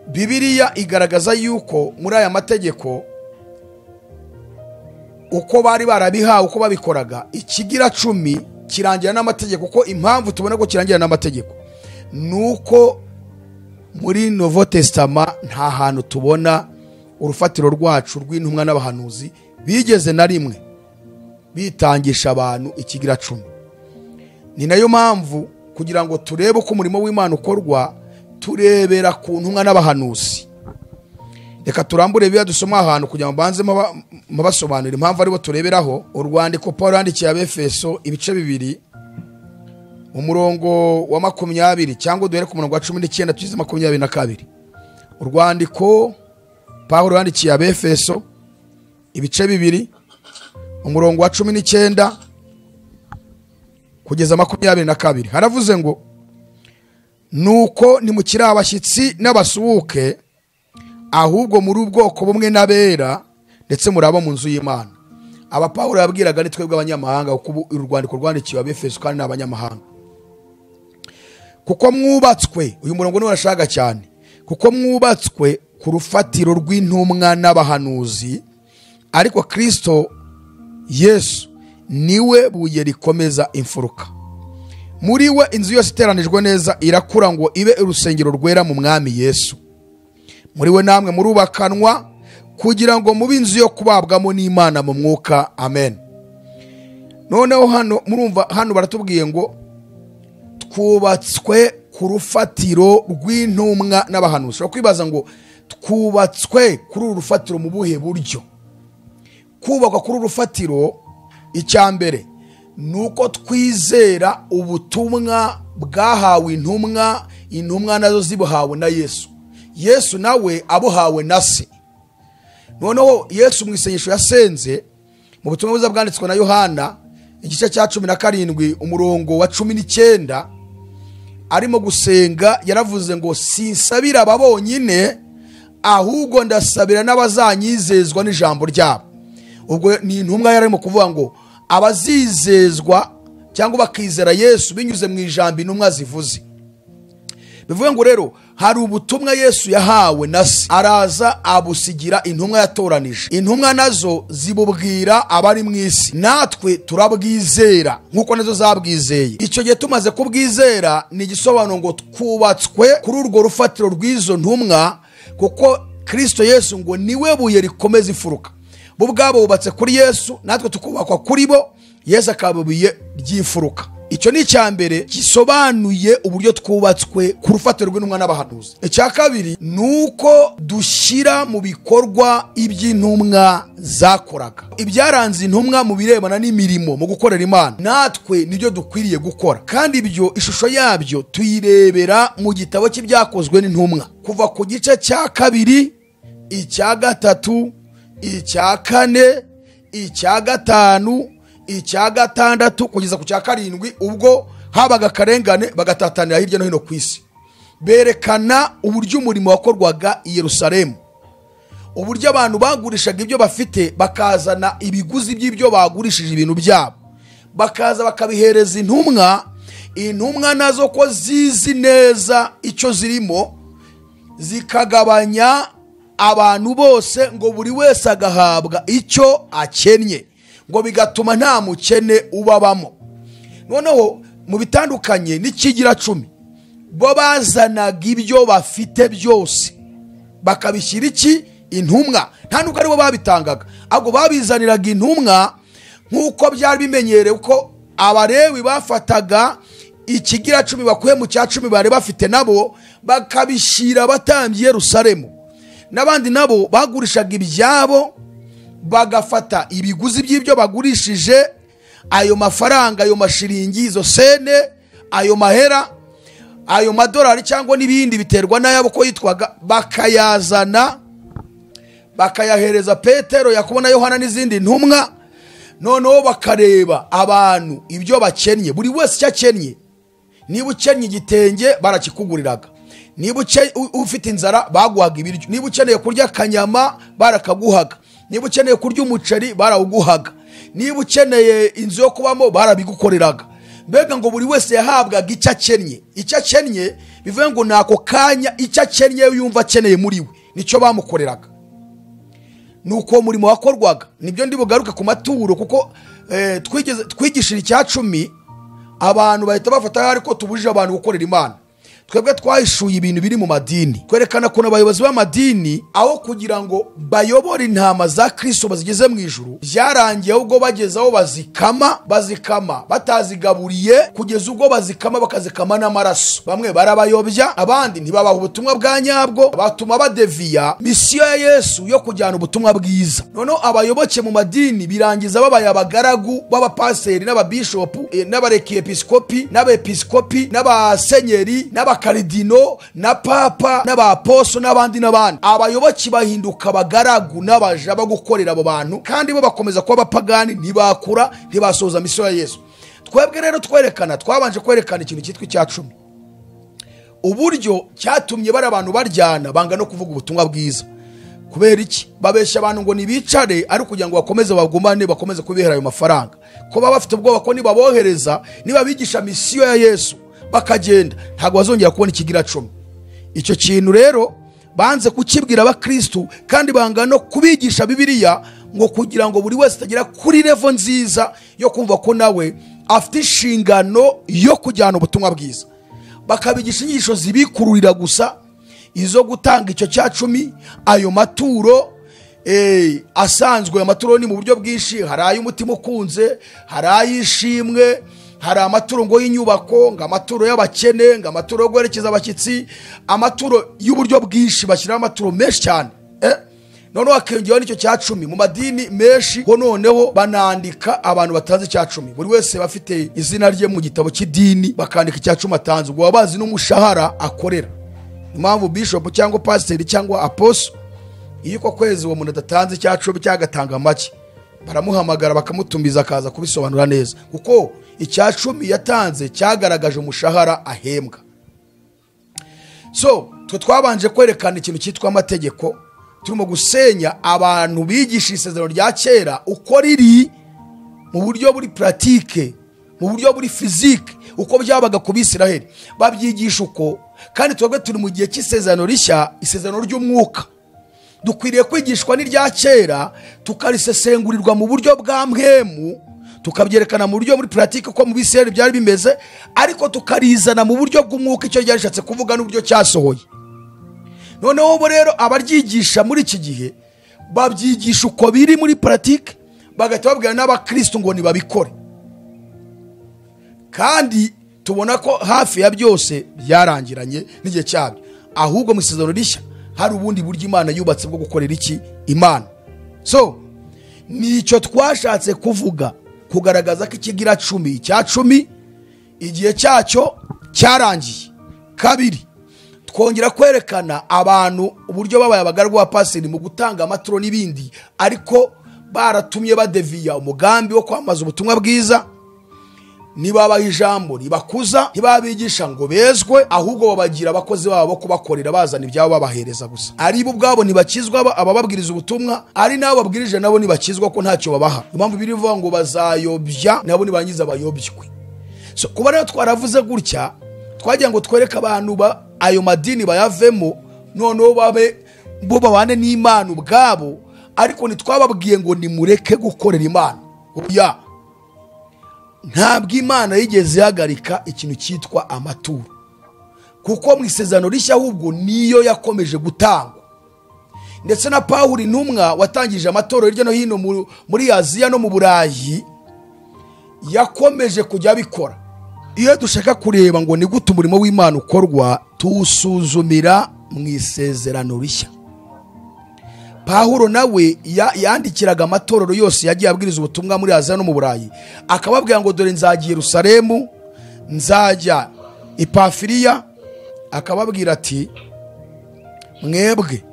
Bibiliya igaragaza yuko muri aya mategeko uko bari barabihawe, uko babikoraga, ikigira 10 kirangira n'amategeko. Kuko impamvu tubona ko kirangira n'amategeko nuko muri Nouveau Testament nta hantu tubona urufatiro rwacu rw'intumwa n'abahanuzi bigeze na rimwe bitangisha abantu ikigira 10. Ni nayo mpamvu kugira ngo turebe uko umurimo w'Imana ukorwa, turebera ku ntumwa n'abahanuzi. Reka turambure biya dusoma ahantu kugira ngo banze mabasobanurira impamvu aribo tureberaho. Urwandiko Paul yandikiye Abefeso ibice 2 umurongo wa 20, cyangwa duhere ku murongo wa 19 tugize 22. Urwandiko Paul yandikiye Abefeso ibice 2 umurongo wa 19 kugeza 22. Haravuze ngo nuko nimukiri abashyitsi n'abasuhuke, ahubwo muri ubwoko bumwe n'abera, ndetse muraba mu nzu y'Imana. Aba Paulo yabwiraga ni twebwe abanyamahanga, kuko urwandiko rwandikiwe Abefeso kandi n'abanyamahanga. Kuko mwubatswe, uyu murongo ni urashaka cyane, kuko mwubatswe ku rufatiro rw'intumwa n'abahanuzi, ariko Kristo Yesu niwe buye rikomeza imfuruka. Muri we inzu yose iteranijwe neza irakura ngo ibe urusengero rwera mu mwami Yesu. Muri we namwe murubakanwa kugira ngo mube inzu yo kubabwamo n'Imana mu mwuka. Amen. Noneho hano murumva, hano baratubwiye ngo twubatswe ku rufatiro rw'intumwa n'abahanuzi. Kwibaza ngo twubatswe kuri urufatiro mu buhe buryo? Kubakwa kuri urufatiro, icyambere nuko twizera ubutumwa bwahawe intumwa, intumwa nazo zibuhawe na Yesu, Yesu nawe abuhawe na se. Noneho Yesu mu isengesho yasenze mu butumwa buza bwanditswe na Yohana igice cya 17 umurongo wa 19, arimo gusenga yaravuze ngo sinsabira ababonyine, ahubwo ndasabira n'abazanyizezwa n'ijambo ryabo. Ubwo ni intumwa yarimo kuvuga ngo abazizezwa cyangwa bakizera Yesu binyuze mu ijambo intumwa zivuze. Bivuga ngo rero hari ubutumwa Yesu yahawe na se, araza abusigira intumwa yatoranije. Intumwa nazo zibubwira abari mu isi, natwe turabwizera nkuko nazo zabwizeye. Icyo gihe tumaze kubwizera ni igisobanuro ngo twubatswe kuri urwo rufatiro rw'izo ntumwa, kuko Kristo Yesu ngo niwe buye rikomeza imfuruka. Bo ubwabo bubatse kuri Yesu, natwe tukubakwa kuri bo, Yesu akaba ibuye ry'imfuruka. Icyo ni icyambere gisobanuye uburyo twubatswe ku rufatiro rw'intumwa n'abahanuzi. Icya kabiri nuko dushyira mu bikorwa iby'intumwa zakoraga. Ibyaranze intumwa mu birebana n'imirimo mu gukorera Imana, natwe nibyo dukwiriye gukora, kandi ibyo ishusho yabyo tuyirebera mu gitabo cy'ibyakozwe n'intumwa, kuva ku gice cya 2, icya 3, icya 4, icya 5, icya 6 kugeza ku cya 7, ubwo habaga karengane bagatatanira hirya no hino ku isi. Berekana uburyo umurimo wakorwaga i Yerusalemu, uburyo abantu bagurishaga ibyo bafite bakazana ibiguzi by'ibyo bagurishije ibintu byabo, bakaza bakabihereza intumwa. Intumwa nazo ko zizi neza icyo zirimo, zikagabanya abantu bose ngo buri wese agahabwa icyo akennye, ngo bigatuma nta mukene ubabamo. Noneho mu bitandukanye n'ikigira 10, bo bazanaga ibyo bafite byose bakabishyira intumwa. Nta nubwo ari bo babitangaga, ahubwo babizaniraga intumwa, nk'uko byari bimenyerewe ko Abalewi bafataga ikigira 10 bakuye mu cya 10 bari bafite nabo bakabishyira abatambyi Yerusalemu, n'abandi nabo bagurishaga ibyabo bagafata ibiguzi by'ibyo bagurishije, ayo mafaranga, ayo mashiringi, izo sene, ayo mahera, ayo madolari cyangwa n'ibindi biterwa n'ayabo ko yitwaga, bakayazana bakayahereza Petero, Yakobo na Yohana n'izindi ntumwa. Noneho bakareba abantu ibyo bakennye, buri wese icyo akennye. Niba ukennye igitenge barakikuguriraga, niba ufite inzara baguhaga ibiryo, niba ukeneye kurya kanyama barakaguhaga, niba ukeneye kurya umuceri barawuguhaga, niba ukeneye inzu yo kubamo barabigukoreraga. Mbega ngo buri wese yahabwaga icyo akennye. Icyo akennye bivuye ngo nako kanya icyo akennye yumva akeneye muri we nicyo bamukoreraga. Nuko umurimo wakorwaga. Nibyo ndi bugaruke ku maturo, kuko twigishira icya 10 abantu bahita bafata ariko tubujije abantu gukorera Imana. Twebwe twahishuye ibintu biri mu madini, kwerekana ko abayobozi b'amadini aho kugira ngo bayobore intama za Kristo bazigeze mu ijuru, byarangiye ubwo bagezaho bazikama batazigaburiye, kugeza ubwo bazikama bakazikama n'amaraso. Bamwe barabayobya, abandi ntibabaha ubutumwa bwa nyabwo, batuma badeviya misiyo ya Yesu yo kujyana ubutumwa bwiza. Noneho abayoboke mu madini birangiza babaye abagaragu b'abapaseri n'ababishopu n'abarekiepiskopi n'abepiskopi n'abasenyeri n'abakaridino na papa n'abaposo n'abandi. Abayoboki bahinduka abagaragu n'abaja bagukorera abo bantu, kandi bo bakomeza kuba abapagani, ntibakura, ntibasoza misiyo ya Yesu. Twebwe rero twabanje kwerekana ikintu cyitwa icya 10, uburyo cyatumye bari abantu baryana, banga no kuvuga ubutumwa bwiza. Kubera iki? Babesha abantu ngo nibicare ari kugira ngo bakomeze bagumane, bakomeze kubihera ayo mafaranga, ko baba bafite ubwoba ko nibabohereza, nibabigisha misiyo ya Yesu bakagenda, ntabwo bazongera kubona ikigira 10. Icyo kintu rero banze kukibwira abakristo, kandi banga no kubigisha Bibiliya, ngo kugira ngo buri wese atagira kuri level nziza yo kumva ko nawe afite inshingano yo kujyana ubutumwa bwiza. Bakabigisha inyigisho zibikururira gusa, izo gutanga icyo cya 10, ayo maturo asanzwe. Amaturo ni mu buryo bwinshi, hari ay'umutima ukunze, hari ay'ishimwe, hari amaturo ngo y'inyubako, ngo amaturo y'abakene, ngo amaturo yo guherekeza abashyitsi, amaturo y'uburyo bwinshi, bashyiraho amaturo menshi cyane. Noneho akiyongeraho n'icyo cya 10 mu madini menshi, ho noneho banandika abantu batanze icya 10. Buri wese bafite izina rye mu gitabo cy'idini, bakandika icya 10 atanze, ubwo babazi n'umushahara akorera. Impamvu bishop cyangwa pastor cyangwa apostle, iyo ko kwezi uwo muntu adatanze icya 10 cyagatanga make, baramuhamagara bakamutumbiza akaza kubisobanura neza, kuko icya 10 yatanze cyagaragaje umushahara ahembwa. So twabanje kwerekana ikintu cyitwa amategeko, turimo gusenya abantu bigisha isezerano rya kera uko riri mu buryo buri pratique, mu buryo buri physique, uko byabaga ku Bisiraheli. Babyigisha uko, kandi twebwe turi mu gihe cy'isezerano rishya, isezerano ry'umwuka. Dukwiriye kwigishwa n'irya kera, tukarisesengurirwa mu buryo bwa mpemu, tukabyerekana mu buryo muri pratique ko mu Bisiraheli byari bimeze, ariko tukarizana mu buryo bw'umwuka icyo ryashatse kuvuga n'uburyo cyasohoye. Noneho bo rero abaryigisha muri iki gihe babyigisha uko biri muri pratique, bagahita babwira n'abakristo ngo nibabikore. Kandi tubona ko hafi ya byose byarangiranye n'igihe cyabyo, ahubwo mu isezerano rishya hari ubundi buryo Imana yubatse bwo gukorera iki Imana. So nicyo twashatse kuvuga, kugaragaza ko ikigira 10 cya 10 igihe cyacyo cyarangiye. Kabiri, twongera kwerekana abantu uburyo babaye abagarwa ba pasiri mu gutanga amaturo n'ibindi, ariko baratumye badeviya umugambi wo kwamaza ubutumwa bwiza. Nibabaha ijambo, nibakuza, ntibabigisha ngo bezwe, ahubwo babagira abakozi babo kubakorera, bazana ibyabo babahereza gusa. Ari bo ubwabo ntibakizwa, abababwiriza ubutumwa, ari nabo babwirije nabo ntibakizwa ko ntacyo babaha. Impamvu birivuga ngo bazayobya, nabo nibangiza bayobywe. So kuba rero twaravuze gutya, twagira ngo twereke abantu ayo madini bayavemo, noneho babe bo babane n'Imana ubwabo, ariko ntitwababwiye ngo nimureke gukorera Imana. Oya, ntabwo Imana yigeze ihagarika ikintu cyitwa amaturo, kuko mu isezerano rishya ahubwo niyo yakomeje gutangwa. Ndetse na Pawulo intumwa watangije amatorero hirya no hino muri Aziya no mu Burayi, yakomeje kujya abikora. Iyo dushaka kureba ngo ni gute umurimo w'Imana ukorwa, tuwusuzumira mu isezerano rishya. Pawulo nawe yandikiraga amatorero yose yagiye abwiriza ubutumwa muri Aziya no mu Burayi, akababwira ngo dore nzagiye Yerusalemu, nzajya Ipafiriya, akababwira ati mwebwe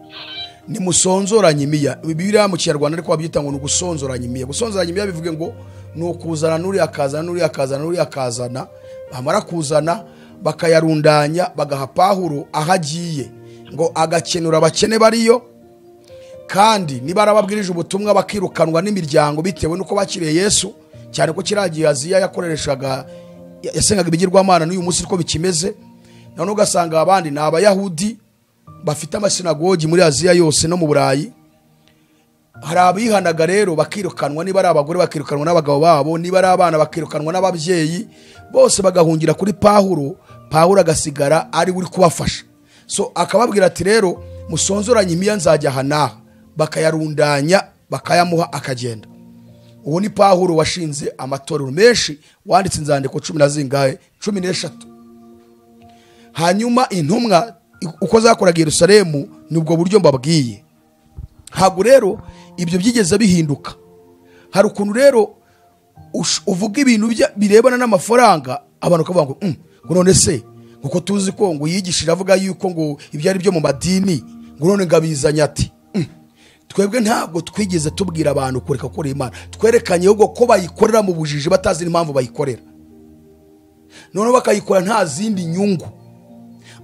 nimusonzoranye imiya. Bibiliya mu Kinyarwanda ariko babyita ngo nugusonzoranye imiya. Gusonzoranye imiya bivuge ngo nukuzana nuri akazana nuri akazana nuri akazana, bamara kuzana bakayarundanya bagaha Pawulo ahagiye ngo agakenura abakene bariyo. Kandi niba arababwirije ubutumwa bakirukanwa n'imiryango bitewe nuko bakiriye Yesu, cyane ko kiragiye Aziya yakoreshaga yasengaga ibigirwamana, n'uyu munsi ko bikimeze. None ugasanga abandi ni Abayahudi bafite amasinagogi muri Aziya yose no mu Burayi. Hari abihanaga rero bakirukanwa, niba ari abagore bakirukanwa n'abagabo babo, niba ari abana bakirukanwa n'ababyeyi, bose bagahungira kuri Pawulo. Pawulo agasigara ari uri kubafasha. So akababwira ati rero musonzoranye imiya, nzajya hanaha, bakayarundanya bakayamuha akagenda. Uwo ni Pawulo washinze amatorero menshi, wanditse inzandiko 13. Hanyuma intumwa uko zakoraga Yerusalemu nubwo buryo mbabwiye. Hago rero ibyo byigeze bihinduka. Hari ukuntu rero uvuga ibintu birebana n'amafaranga, abantu kavuga ngo none se uko tuzi ko ngo yigishira avuga yuko ngo ibyo ari byo mu madini, ngo none ngabizanya ati twebwe ntabwo twigeze tubwira abantu kureka gukora Imana. Twerekanye yuko ko bayikorera mu bujiji batazi impamvu bayikorera, none bakayikora nta zindi nyungu.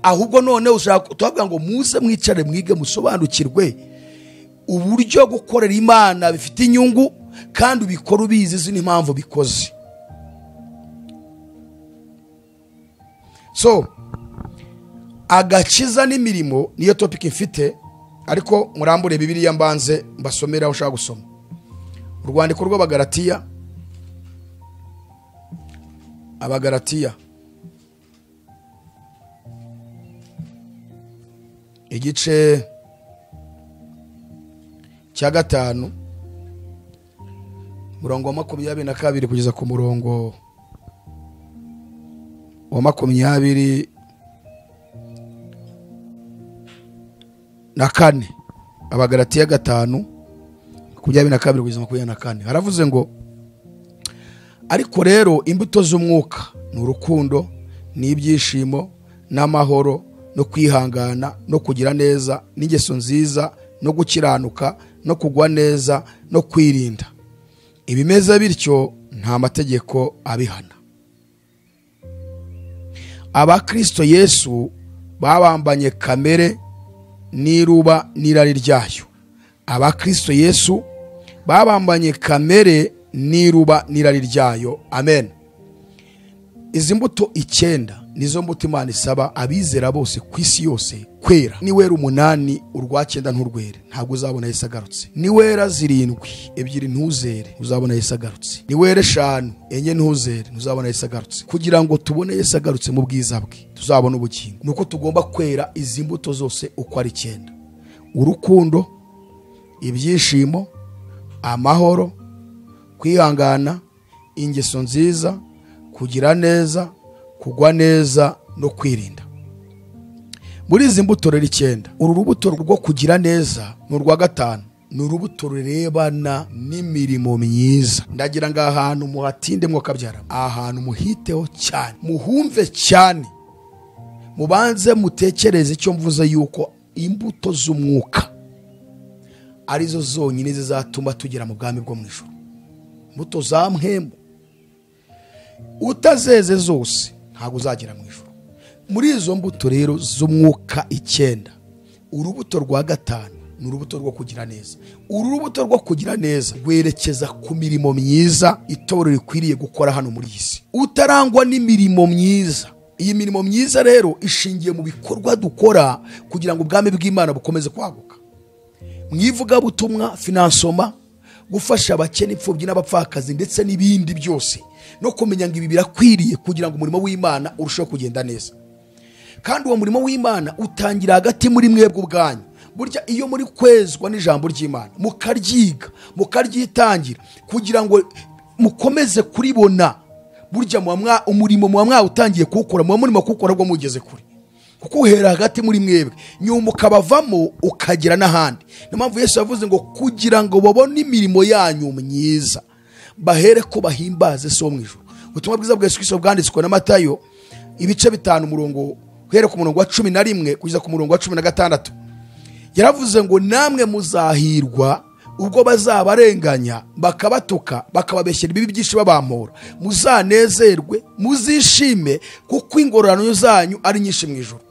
Ahubwo none ushaka tubabwira ngo muze mwicare mwige musobanukirwe uburyo gukorera Imana bifite inyungu, kandi ubikora ubizi zini impamvu bikoze. So agakiza n'imirimo niyo topic mfite, ariko murambure Bibiliya mbanze mbasomera aho ushaka gusoma. Urwandiko rw'Abagalatiya, Abagalatiya igice cya 5 murongo wa 22 kugeza ku murongo wa 24. Abagalatiya 5 22 kugeza 24 haravuze ngo ariko rero imbuto z'umwuka ni urukundo, n'ibyishimo, n'amahoro, no kwihangana, no kugira neza, n'ingeso nziza, no gukiranuka, no kugwa neza, no kwirinda. Ibimeze bityo nta mategeko abihana. Abakristo Yesu babambanye kamere n'iruba n'irari ryayo. Abakristo Yesu babambanye kamere n'iruba n'irari ryayo. Amen. Izi mbuto 9 nizo mbuto Imana isaba abizera bose ku isi yose kwera. Niwera 8 urwa 9 nturwere, ntabwo uzabona Yesu agarutse. Niwera 7 2 ntuzere, uzabona Yesu agarutse. Niwera 5 enye ntuzere, ntuzabona Yesu agarutse. Kugira ngo tubone Yesu agarutse mu bwiza bwe, tuzabona ubugingo, nuko tugomba kwera izi mbuto zose uko ari 9: urukundo, ibyishimo, amahoro, kwihangana, ingeso nziza, kugira neza, kugwa neza no kwirinda. Muri izi mbuto rero 9, uru rubuto rwo kugira neza ni urwa 5, ni urubuto rurebana n'imirimo myiza. Ndagira ngo ahantu muhatinde mwokabyara, ahantu muhiteho cyane, muhumve cyane, mubanze mutekereze icyo mvuze yuko imbuto z'umwuka arizo zonyine zizatuma tugera mu bwami bwo mw'Ijuru. Imbuto za mpemu utazeze zose ntabwo uzagera mw'Ijuru. Muri izo mbuto rero z'umwuka 9, urubuto rwa 5 ni urubuto rwo kugira neza. Uru rubuto rwo kugira neza rwerekeza ku mirimo myiza itorero rikwiriye gukora hano muri iyi si. Utarangwa n'imirimo myiza, iyi mirimo myiza rero ishingiye mu bikorwa dukora kugira ngo ubwami bw'Imana bukomeze kwaguka. Mwivugabutumwa, finansoma, gufasha abakene, imfubyi n'abapfakazi ndetse n'ibindi byose, no kumenya ngo ibi birakwiriye kugira ngo umurimo w'Imana urusheho kugenda neza. Kandi uwo murimo w'Imana utangira hagati muri mwebwe ubwanyu. Burya iyo muri kwezwa n'ijambo ry'Imana mukaryiga, mukaryitangira kugira ngo mukomeze kuribona, burya umurimo muba utangiye kuwukora, muba murimo kuwukora ubwo mugeze kure, kuko uhera hagati muri mwebwe nyuma ukabavamo ukagera n'ahandi. Niyo mpamvu Yesu yavuze ngo kugira ngo babone imirimo yanyu myiza bahere ko bahimbaze so mw'Ijuru. Ubutumwa bwiza bwa Yesu Kristo bwanditswe na Matayo ibice 5 umurongo uhere ku murongo wa 11 kugeza ku murongo wa 16. Yaravuze ngo namwe muzahirwa ubwo bazabarenganya, bakabatuka, bakababeshyera ibibi byinshi babampora. Muzanezerwe, muzishime, kuko ingororano zanyu ari nyinshi mw'Ijuru.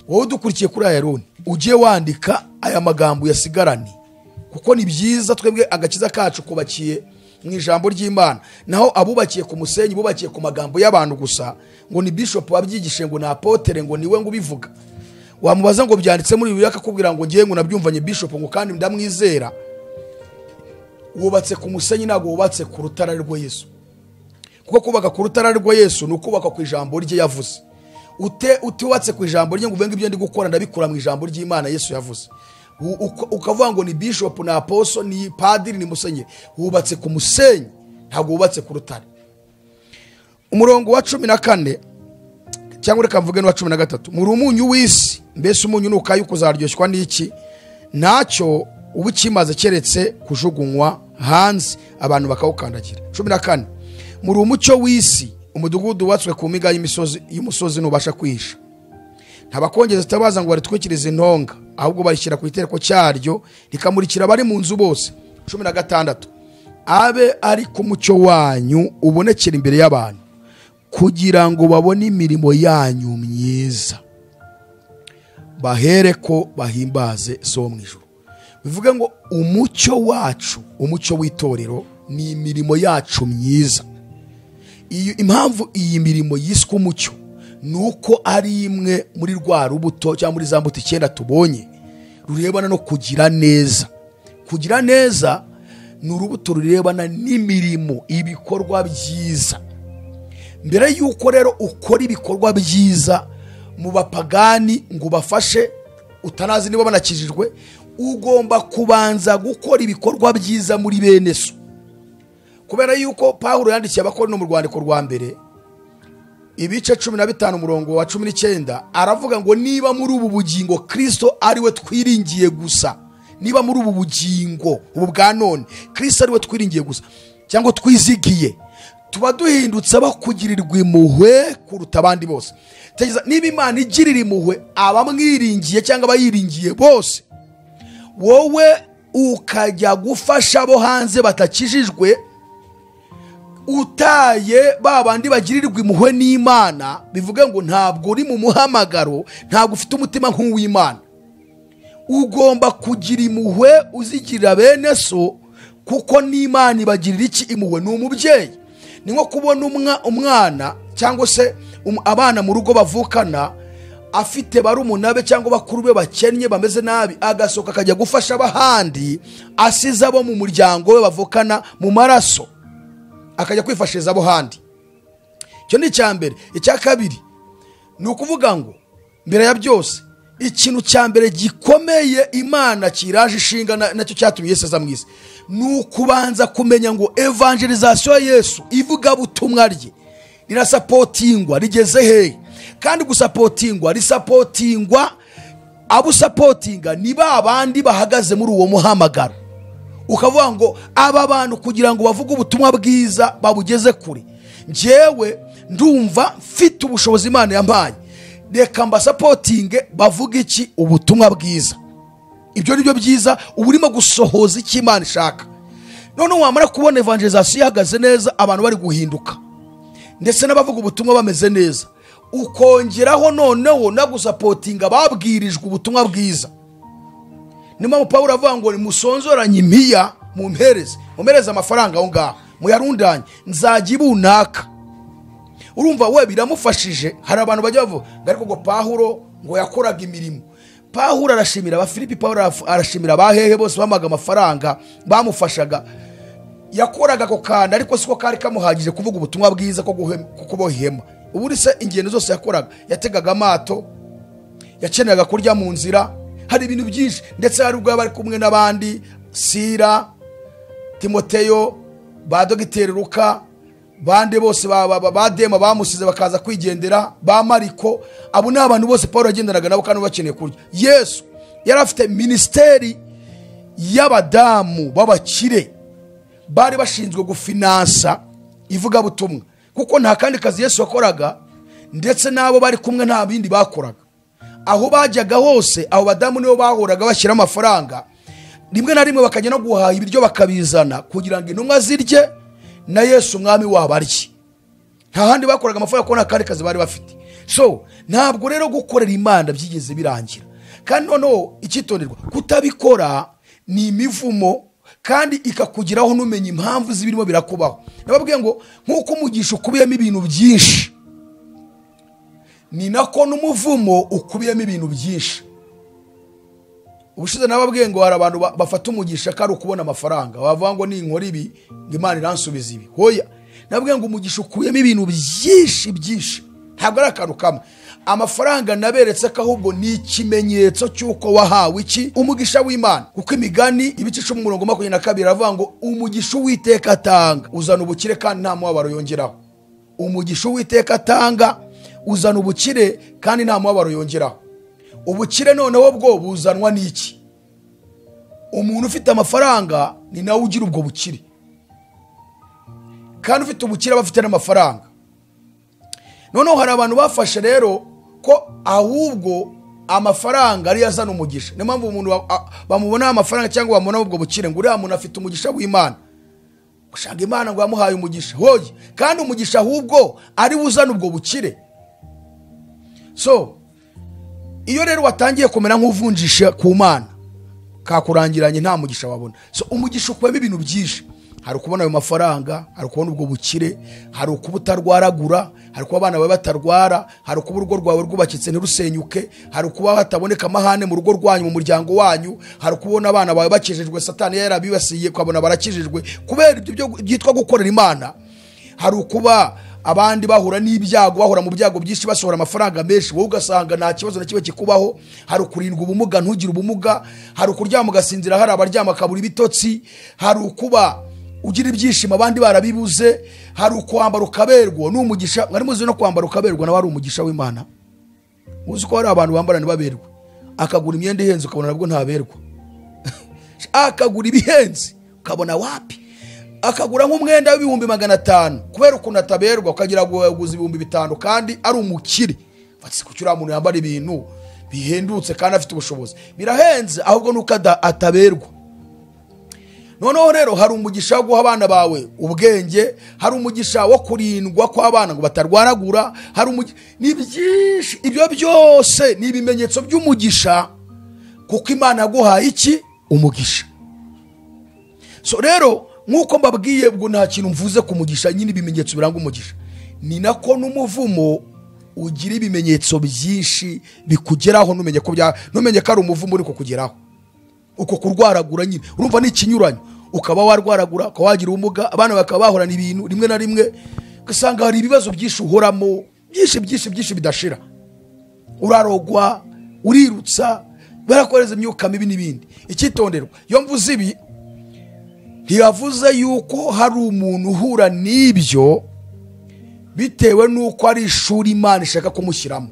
Wowe dukurikiye kuri Ayaroni, ugiye wandika aya magambo yasigarane, kuko ni byiza. Twebwe agakiza kacu kubakiye mu ijambo ry'Imana, naho abubakiye ku musenyi bubakiye ku magambo y'abantu gusa, ngo ni bishop wabyigishe, ngo na apotere, ngo niwe ngo bivuga. Wamubaza ngo byanditse muri Bibiliya akakubwira ngo ngiye ngo nabyumvanye bishop, ngo kandi ndamwizera. Wubatse ku musenyi, ntabwo wubatse ku rutara rwa Yesu, kuko kubaka ku rutara rwa Yesu ni ukubaka ku ijambo rye yavuze. Utiwatse ku ijambo rye ngo uvenga ibyo ndi gukora ndabikura mu ijambo ry'Imana Yesu yavuze, ukavuga ngo ni bishop na apostle ni padiri ni musenyeri, wubatse ku musenyi, ntabwo wubatse ku rutare. Umurongo wa 14 cyangwa reka mvuge no wa 13: muri umunyu w'isi, mbese umunyu nukaye kuzaryoshwa n'iki? Ntacyo ubu kimaze keretse kujugunywa hanze abantu bakawukandagira. 14: muri umucyo w'isi, umudugudu watswe ku miga y'umusozi nubasha kwihisha. Ntabakongeza tabaza ngo baritwikirize intonga, ahubwo barishyira ku itereko cyaryo rikamurikira bari mu nzu bose. 16: abe ari ku mucyo wanyu ubonekera imbere y'abantu, kugira ngo babone imirimo yanyu myiza bahere ko bahimbaze so mw'Ijuru. Bivuga ngo umucyo wacu, umucyo w'itorero ni imirimo yacu myiza. Impamvu iyi mirimo yiswe umucyo nuko ari imwe muri rwa rubuto cyangwa muri za mbuto 9 tubonye rurebana no kugira neza. Kugira neza ni urubuto rurebana n'imirimo, ibikorwa byiza. Mbere yuko rero ukora ibikorwa byiza mu bapagani ngo bafashe, utanazi niba banakijijwe, ugomba kubanza gukora ibikorwa byiza muri bene so. Kubera yuko Pawulo yandikiye abakora no mu rwandiko rwa mbere ibice 15 umurongo wa 19 aravuga ngo niba muri ubu bugingo Kristo ari we twiringiye gusa, niba muri ubu bugingo ubu bwa none Kristo ari we twiringiye gusa cyangwa twizigiye, tuba duhindutse abakugirirwa impuhwe kuruta abandi bose. Tegeza niba Imana igirira impuhwe abamwiringiye cyangwa abayiringiye bose, wowe ukajya gufasha abo hanze batakijijwe, utaye babandi bagirirwa impuhwe n'Imana, bivuga ngo ntabwo uri mu muhamagaro, ntabwo ufite umutima nk'uw'Imana. Ugomba kugira impuhwe uzigirira bene so kuko n'Imana ibagirira iki? Impuhwe. Ni umubyeyi. Ni nko kubona umwana cyangwa se abana mu rugo bavukana afite barumuna be cyangwa bakuru be bakennye bameze nabi, agasoka akajya gufasha abahandi asize abo mu muryango we bavukana mu maraso, akajya kwifashiriza abo handi. Icyo ni icyambere. Icya kabiri ni ukuvuga ngo mbere ya byose ikintu cya mbere gikomeye Imana kiraje ishinga nacyo cyatumye Yesu aza mu isi, ni ukubanza kumenya ngo evangelization ya Yesu, ivuga butumwa rye rirasapotingwa rigeze hehe, kandi gusapotingwa risapotingwa abo sapotinga ni babandi bahagaze muri uwo muhamagaro. Ukavuga ngo aba bantu kugira ngo bavuge ubutumwa bwiza babugeze kure, njyewe ndumva mfite ubushobozi Imana yampaye, reka mbasapotinge bavuga iki? Ubutumwa bwiza. Ibyo nibyo byiza, uba urimo gusohoza icyo Imana ishaka. None wamara kubona evangelization ihagaze neza, abantu bari guhinduka ndetse n'abavuga ubutumwa bameze neza, ukongeraho noneho no gusapotinga babwirijwe ubutumwa bwiza. Nima Paulo avuga ngo musonzoranye impiya mumpereze amafaranga aho ngaho muyarundanye nzajya ibunaka. Urumva we biramufashije. Hari abantu bajya bavuga ariko ngo Paulo ngo yakoraga imirimo. Paulo arashimira abafilipi, Paulo arashimira abahehe bose bamaga amafaranga bamufashaga, yakoraga ko kandi ariko siko kari kamuhagije kuvuga ubutumwa bwiza ko kubohema. Uburi se ingendo zose yakoraga, yategaga amato, yakeneraga kurya mu nzira, hari ibintu byinshi, ndetse hari ubwo bari kumwe n'abandi Sira, Timoteyo, ba Dogiteri Luka, bande bose badema bamusize bakaza kwigendera, ba Mariko. Abo ni abantu bose Paulo yagendanaga nabo kandi bakeneye kurya. Yesu yari afite ministeri y'abadamu b'abakire bari bashinzwe gufinansa ivuga butumwa, kuko nta kandi kazi Yesu yakoraga, ndetse nabo bari kumwe nta bindi bakoraga. Aho bajyaga hose abo badamu nibo bahoraga bashyira amafaranga, rimwe na rimwe bakajya no guhaha ibiryo bakabizana kugira ngo intumwa zirye na Yesu umwami wabo arye. Nta handi bakoraga amafaranga ko nta kandi kazi bari bafite. So ntabwo rero gukorera Imana byigeze birangira, kandi noneho icyitonderwa kutabikora ni imivumo, kandi ikakugiraho numenya impamvu zibirimo birakubaho. Nababwiye ngo nkuko umugisha ukubiyemo ibintu byinshi, ni nako n'umuvumo ukubiyemo ibintu byinshi. Ubushize nababwiye ngo hari abantu bafata umugisha kari ukubona amafaranga, bavuga ngo ni inkora ibi ngo Imana iransubiza ibi. Hoya, nababwiye ngo umugisha ukubiyemo ibintu byinshi, ntabwo ari akantu kamwe. Amafaranga naberetse ko ahubwo ni ikimenyetso cy'uko wahawe iki? Umugisha w'Imana. Kuko imigani ibice 10:22 avuga ngo umugisha Uwiteka atanga uzana ubukire kandi nta mubabaro yongeraho. Umugisha Uwiteka atanga uzana ubukire kandi nta mubabaro yongeraho. Ubukire noneho bwo buzanwa n'iki? Umuntu ufite amafaranga ni nawe ugira ubwo bukire, kandi ufite ubukire bafite n'amafaranga. Noneho hari abantu bafashe rero ko ahubwo amafaranga ari yazana umugisha. Niyo mpamvu umuntu bamubona amafaranga cyangwa bamubona ubwo bukire ngo uriya muntu afite umugisha w'Imana, gushaka Imana ngo yamuhaye umugisha. Hoye, kandi umugisha ahubwo ari uzana ubwo bukire. So iyo rero watangiye kumera nk'uvunjisha ku Mana, kakurangiranye nta mugisha wabona. So umugisha ukubamo ibintu byinshi. Hari kubona ayo mafaranga, hari kubona ubwo bukire, hari ukuba utarwaragura, hari kuba abana bawe batarwara, hari kuba urugo rwawe rwubakitse ntirusenyuke, hari kuba hataboneka amahane mu rugo rwanyu, mu muryango wanyu, hari kubona abana bawe bakijijwe, Satani yarabibasiye ukabona barakijijwe kubera ibyo byitwa gukorera Imana. Hari ukuba abandi bahura n'ibyago, bahura mu byago byinshi basohora amafaranga menshi, wowe ugasanga nta kibazo na kibe kikubaho. Hari ukurindwa ubumuga ntugire ubumuga, hari ukuryama ugasinzira, hari abaryama kabura ibitotsi, hari ukuba ugira ibyishimo abandi barabibuze, hari ukwambara ukaberwa n'umugisha. Mwari muzi no kwambara ukaberwa nawe ari umugisha w'Imana. Muzi ko hari abantu bambara ntibaberwa, akagura imyenda ihenze ukabona nabwo ntaberwa akagura ibihenze ukabona wapi, akagura nk'umwenda w'ibihumbi 500 kubera ukuntu ataberwa, ukagira guguza ibihumbi 5 kandi ari umukire. Fatse kucyura umuntu yambara ibintu bihendutse kandi afite ubushobozi, birahenze ahubwo nuko ataberwa. Noneho rero hari umugisha wo guha abana bawe ubwenge, hari umugisha wo kurindwa kw'abana ngo batarwaragura, hari ni byinshi. Ibyo byose ni ibimenyetso by'umugisha, kuko Imana yaguhaye iki? Umugisha. So rero nkuko mbabwiye bwo nta kintu mvuze ku mugisha, nyine ibimenyetso biranga umugisha, ni nako n'umuvumo ugira ibimenyetso byinshi bikugeraho numenye ko ari umuvumo uri kukugeraho. Uko kurwaragura nyine urumva ni ikinyuranyo, ukaba warwaragura, ukawagira ubumuga, abana bakaba bahorana ibintu rimwe na rimwe, ugasanga hari ibibazo byinshi uhoramo, byinshi bidashira, urarogwa, urirutsa, barakoreza imyuka mibi n'ibindi. Icyitonderwa, iyo mvuze ibi ntiyavuze yuko hari umuntu uhura n'ibyo bitewe nuko ari ishuri Imana ishaka kumushyiramo,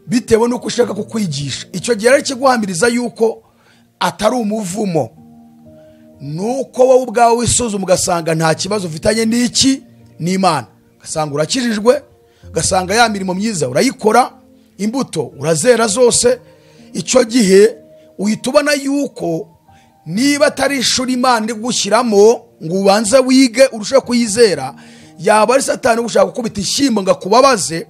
bitewe nuko ushaka kukwigisha. Icyo gihe ari kiguhamiriza yuko atari umuvumo, nuko wowe ubwawe wisuzuma ugasanga nta kibazo ufitanye n'iki n'Imana, ugasanga urakijijwe, ugasanga ya mirimo myiza urayikora, imbuto urazera zose. Icyo gihe uhita ubona yuko niba atari ishuri Imana iri gushyiramo ngo ubanze wige urusheho kuyizera, yaba ari Satani ushaka gukubita ishyimbo ngo akubabaze,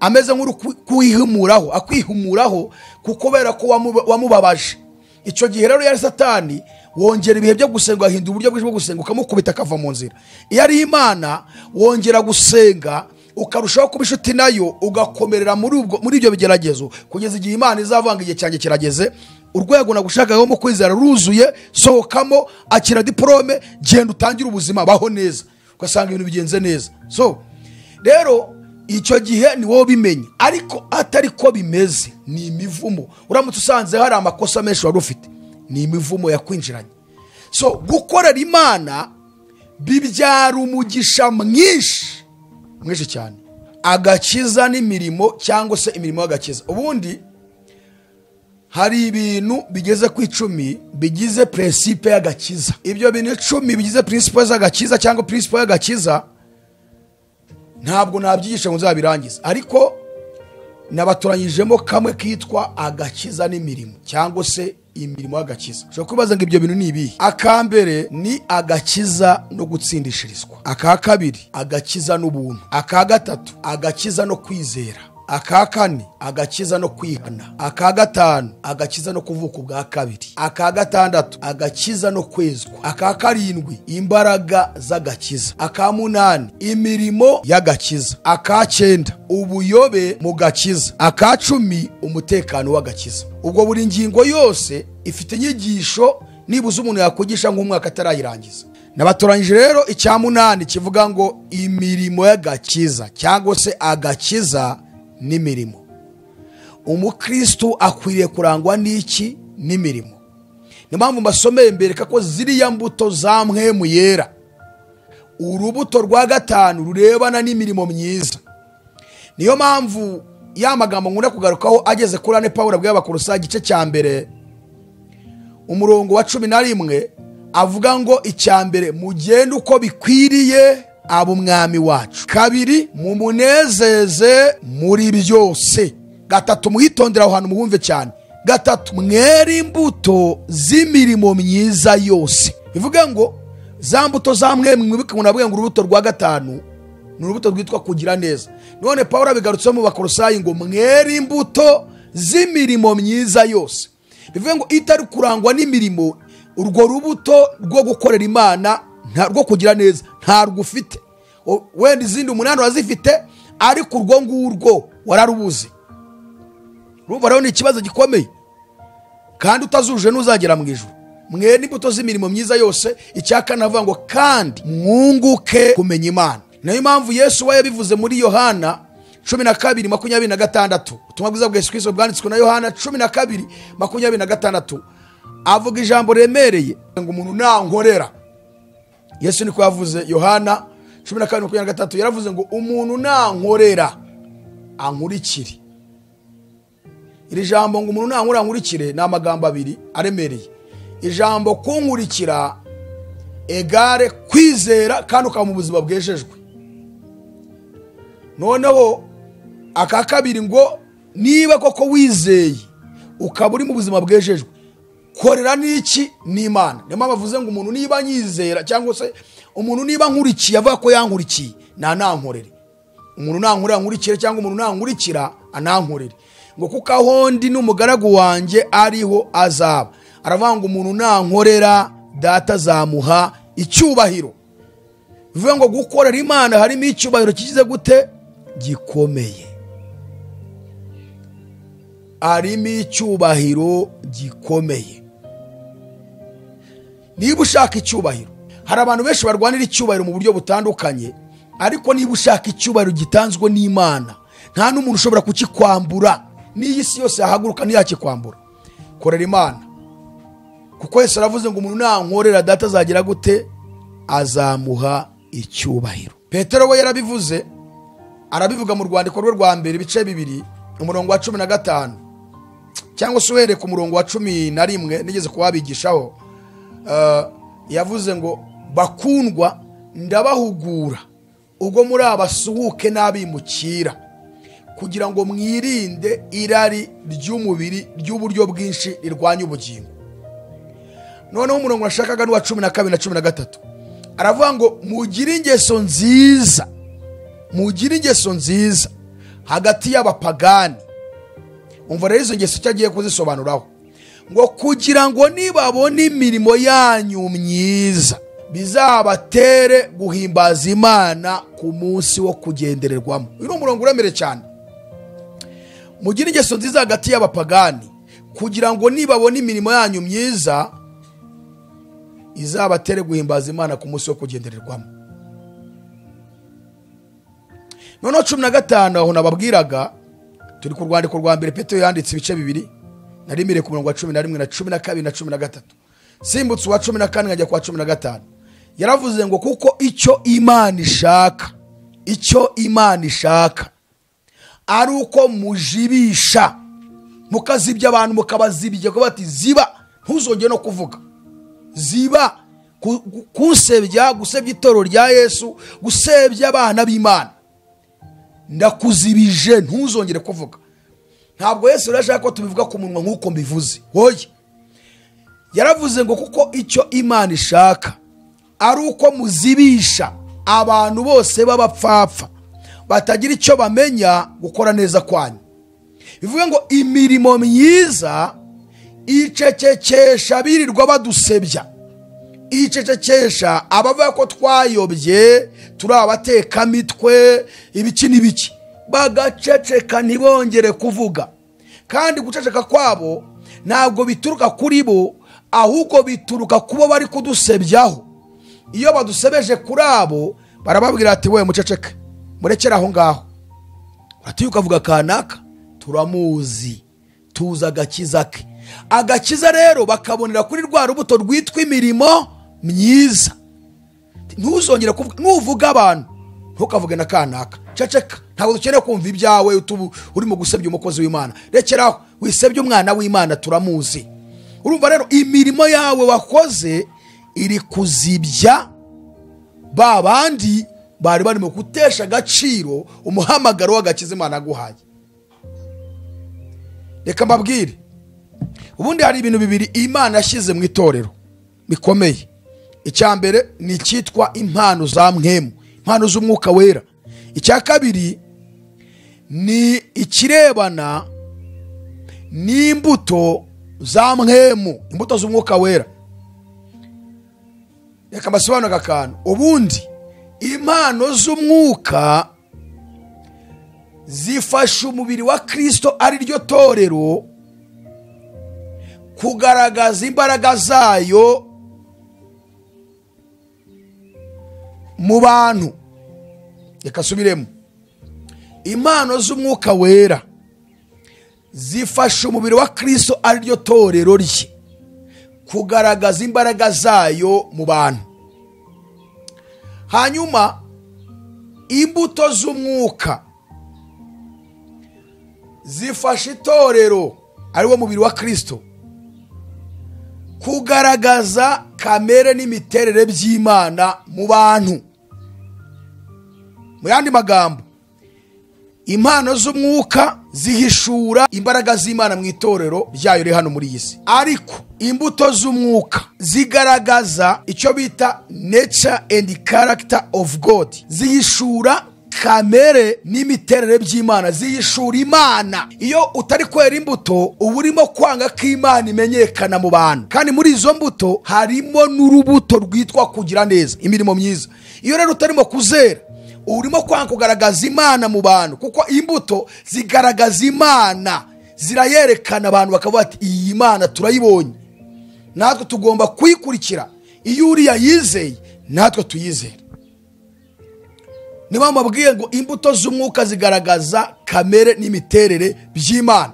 ameze nk'uri kwihumuraho, akwihumuraho kubera ko wamubabaje. Icyo gihe rero yari Satani wongera ibihe byo gusenga, ahinda uburyo bwo gusenga, ukamukubita akava mu nzira. Iyo ari Imana wongera gusenga ukarushaho kuba inshuti nayo, ugakomerera muri ibyo bigeragezo kugeza igihe Imana izavanga igihe cyanjye kirageze, urwego nagushakaho mu kwizera ruzuye, sohokamo, akira diplome, genda utangire ubuzima, baho neza, ugasanga ibintu bigenze neza. So rero icyo gihe ni wowe bimenye, ariko atari ko bimeze, ni imivumo. Uramutse usanze hari amakosa menshi wari ufite, ni imivumo yakwinjiranye. So gukorera Imana bibyara umugisha mwinshi cyane, agakiza n'imirimo, cyangwa se imirimo y'agakiza. Ubundi hari ibintu bigeze ku 10 bigize principe y'agakiza. Ibyo bintu 10 bigize principe z'agakiza cyangwa principe y'agakiza ntabwo nabyigisha ngo nzabirangiza, ariko nabatoranyijemo kamwe kitwa agakiza n'imirimo, cyangwa se imirimo y'agakiza. Ushobora kubaza ngo ibyo bintu ni ibihe? Akambere ni agakiza no gutsindishirizwa, aka kabiri agakiza n'ubuntu, aka gatatu agakiza no kwizera, aka kane agakiza no kwihana, aka gatanu agakiza no kuvuka ubwa kabiri, aka gatandatu agakiza no kwezwa, aka karindwi imbaraga z'agakiza, aka munani imirimo y'agakiza, aka cyenda ubuyobe mu gakiza, aka 10 umutekano w'agakiza. Ubwo buri ngingo yose ifite inyigisho nibuze umuntu yakugisha nk'umwaka atarayirangiza. Nabatoranyije rero icya 8 kivuga ngo imirimo y'agakiza, cyangwa se agakiza n'imirimo. Umukristo akwiriye kurangwa n'iki? N'imirimo. Ni mpamvu mbasomeye mbereka ko ziriya mbuto za mpwemu yera, urubuto rwa 5 rurebana n'imirimo myiza. Niyo mpamvu ya magambo nkunda kugarukaho ageze kuri ane Pawulo abwiye Abakolosayi igice cya mbere umurongo wa 11 avuga ngo icya mbere mugende uko bikwiriye abo mwami wacu, kabiri mumunezeze muri byose, gatatu muhitondera aho hantu muhumve cyane, gatatu mwere imbuto z'imirimo myiza yose. Bivuga ngo za mbuto za mwemwe mwibuke ngo nabwiye ngo urubuto rwa 5 ni urubuto rwitwa kugira neza. None Pawulo abigarutse mu Bakolosayi ngo mwere imbuto z'imirimo myiza yose. Bivuga ngo itari kurangwa n'imirimo, urwo rubuto rwo gukorera Imana rwo kugira neza ntarwo ufite. Wenda izindi 8 wazifite, ariko urwo ngurwo wararubuze. Urumva rero ni ikibazo gikomeye, kandi utazuje n'uzagera mu ijuru. Mwene imbuto z'imirimo myiza yose. Icyaka navuga ngo kandi mwunguke kumenya Imana. Nayo mpamvu Yesu we yabivuze muri Yohana 12:26, ubutumwa bwiza bwa Yesu Kristo bwanditswe na Yohana 12:26, avuga ijambo remereye ngo umuntu nankorera. Yesu niko yavuze. Yohana 12:23 yaravuze ngo umuntu nankorera ankurikire. Iri jambo ngo umuntu nankorera ankurikire ni amagambo abiri aremereye. Ijambo kunkurikira egare kwizera kandi ukaba mu buzima bwejejwe. Noneho aka kabiri ngo niba koko wizeye ukaba uri mu buzima bwejejwe, korera n'iki? N'Imana. Niyo mpamvu bavuze ngo umuntu niba nyizera, cyangwa se umuntu niba nkurikiye avuga ko yankurikiye nanankorere. Umuntu nankorera nkurikire, cyangwa umuntu nankurikira anankorere. Ngo kuko aho ndi n'umugaragu wanjye ariho azaba. aravuga ngo umuntu nankorera data azamuha icyubahiro. Bivuga ngo gukorera Imana harimo icyubahiro kigize gute? Gikomeye. Harimo icyubahiro gikomeye. Niba ushaka icyubahiro, hari abantu benshi barwanira icyubahiro mu buryo butandukanye, ariko niba ushaka icyubahiro gitanzwe n'Imana, nta n'umuntu ushobora kukikwambura. N'iyi si yose yahaguruka ntiyakikwambura. Korera Imana, kuko Yesu aravuze ngo umuntu nankorera data azagira gute? Azamuha icyubahiro. Petero we yarabivuze, arabivuga mu rwandiko rwe rwa mbere ibice 2 umurongo wa 15, cyangwa se uhereye ku murongo wa 11 nigeze kuwabigishaho. Yavuze ngo bakundwa ndabahugura ubwo muri abasuhuke n'abimukira, kugira ngo mwirinde irari ry'umubiri ry'uburyo bwinshi rirwanya ubugingo. Noneho umurongo nashakaga ni wa 12 na 13, aravuga ngo mugire ingeso nziza, mugire ingeso nziza hagati y'abapagani. Umva rero izo ngeso cyagiye kuzisobanuraho ngo kugira ngo nibabona imirimo yanyu myiza bizabatere guhimbaza Imana ku munsi wo kugendererwamo. Uyu umurongo uremere cyane. Mugire ingeso nziza hagati y'abapagani kugira ngo nibabona imirimo yanyu myiza izabatere guhimbaza Imana ku munsi wo kugendererwamo. Noneho 15 aho nababwiraga, turi ku rwandiko rwa mbere Petero yanditse ibice 2, narimire ku murongo wa 11 na 12 na 13, simbutse wa 14 ngajya kwa 15. Yaravuze ngo kuko icyo Imana ishaka ari uko mujibisha, mukazibya abantu, mukabazibye ko bati ziba, ntuzongeye no kuvuga ziba, kusebya, gusebya itorero rya Yesu, gusebya abana b'Imana, ndakuzibije ntuzongere kuvuga. Ntabwo Yesu arashaka ko tubivuga ku munwa nk'uko mbivuze, hoye. Yaravuze ngo kuko icyo Imana ishaka ari uko muzibisha abantu bose b'abapfapfa batagira icyo bamenya gukora neza kwanyu. Bivuga ngo imirimo myiza icecekesha birirwa badusebya, icecekesha abavuga ko twayobye, turi abatekamitwe, ibiki n'ibiki, bagaceceka ntibongere kuvuga. Kandi guceceka kwabo ntabwo bituruka kuri bo, ahubwo bituruka kubo bari kudusebyaho. Iyo badusebeje kuri abo, barababwira ati we muceceke, murekera aho ngaho. Ati ukavuga kanaka turamuzi, tuza agakiza ke. Agakiza rero bakabonera kuri rwa rubuto rwitwa imirimo myiza. Ntuzongera kuvuga, nuvuga abantu ntukavuge na kanaka, ceceka. Ntabwo dukeneye kumva ibyawe urimo gusebya umukozi w'Imana. Rekeraho, wisebye umwana w'Imana turamuzi. Urumva rero imirimo yawe wakoze iri kuzibya babandi bari barimo gutesha agaciro umuhamagaro w'agakiza Imana aguhaye. Reka mbabwire, ubundi hari ibintu 2 Imana yashyize mu itorero bikomeye. Icya mbere ni cyitwa impano za mwemu, impano z'umwuka wera. Icya kabiri ni ikirebana n'imbuto za mwemu, imbuto z'umwuka wera. Reka mbasobanurire akantu. Ubundi impano z'umwuka zifasha umubiri wa Kristo ari ryo torero kugaragaza imbaraga zayo mu bantu. Reka subiremo. Impano z'umwuka wera zifasha umubiri wa Kristo ari ryo torero rye kugaragaza imbaraga zayo mu bantu. Hanyuma imbuto z'umwuka zifasha itorero ari wo mubiri wa Kristo kugaragaza kamere n'imiterere by'Imana mu bantu. Mu yandi magambo, impano z'umwuka zihishura imbaraga z'Imana mu itorero ryayo riri hano muri iyi si. Ariko imbuto z'umwuka zigaragaza icyo bita nature and character of God, zihishura kamere n'imiterere by'Imana, ziyishura Imana. Iyo utari kwera imbuto uba urimo kwanga ko Imana imenyekana mu bantu, kandi muri izo mbuto harimo n'urubuto rwitwa kugira neza, imirimo myiza. Iyo rero utarimo kuzera urimo kwanga kugaragaza Imana mu bantu, kuko imbuto zigaragaza Imana, zirayerekana abantu bakavuga ati iyi Imana turayibonye, natwe tugomba kuyikurikira. Iyo uriya yizeye natwe tuyizere. Niba mabwiye ngo imbuto z'umwuka zigaragaza kamere n'imiterere by'Imana,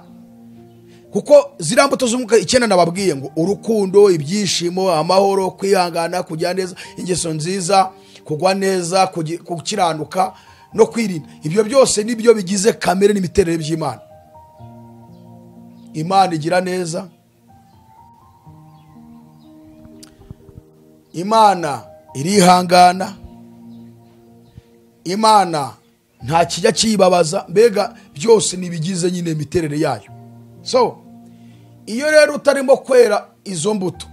kuko ziriya mbuto z'umwuka icyenda nababwiye ngo urukundo, ibyishimo, amahoro, kwihangana, kujya neza, ingeso nziza, kugwa neza, gukiranuka no kwirinda. Ibyo byose nibyo bigize kamere n'imiterere by'Imana. Imana igira neza, Imana irihangana, Imana nta kijya kiyibabaza, mbega byose nibigize nyine imiterere yayo. So iyo rero utarimo kwera izo mbuto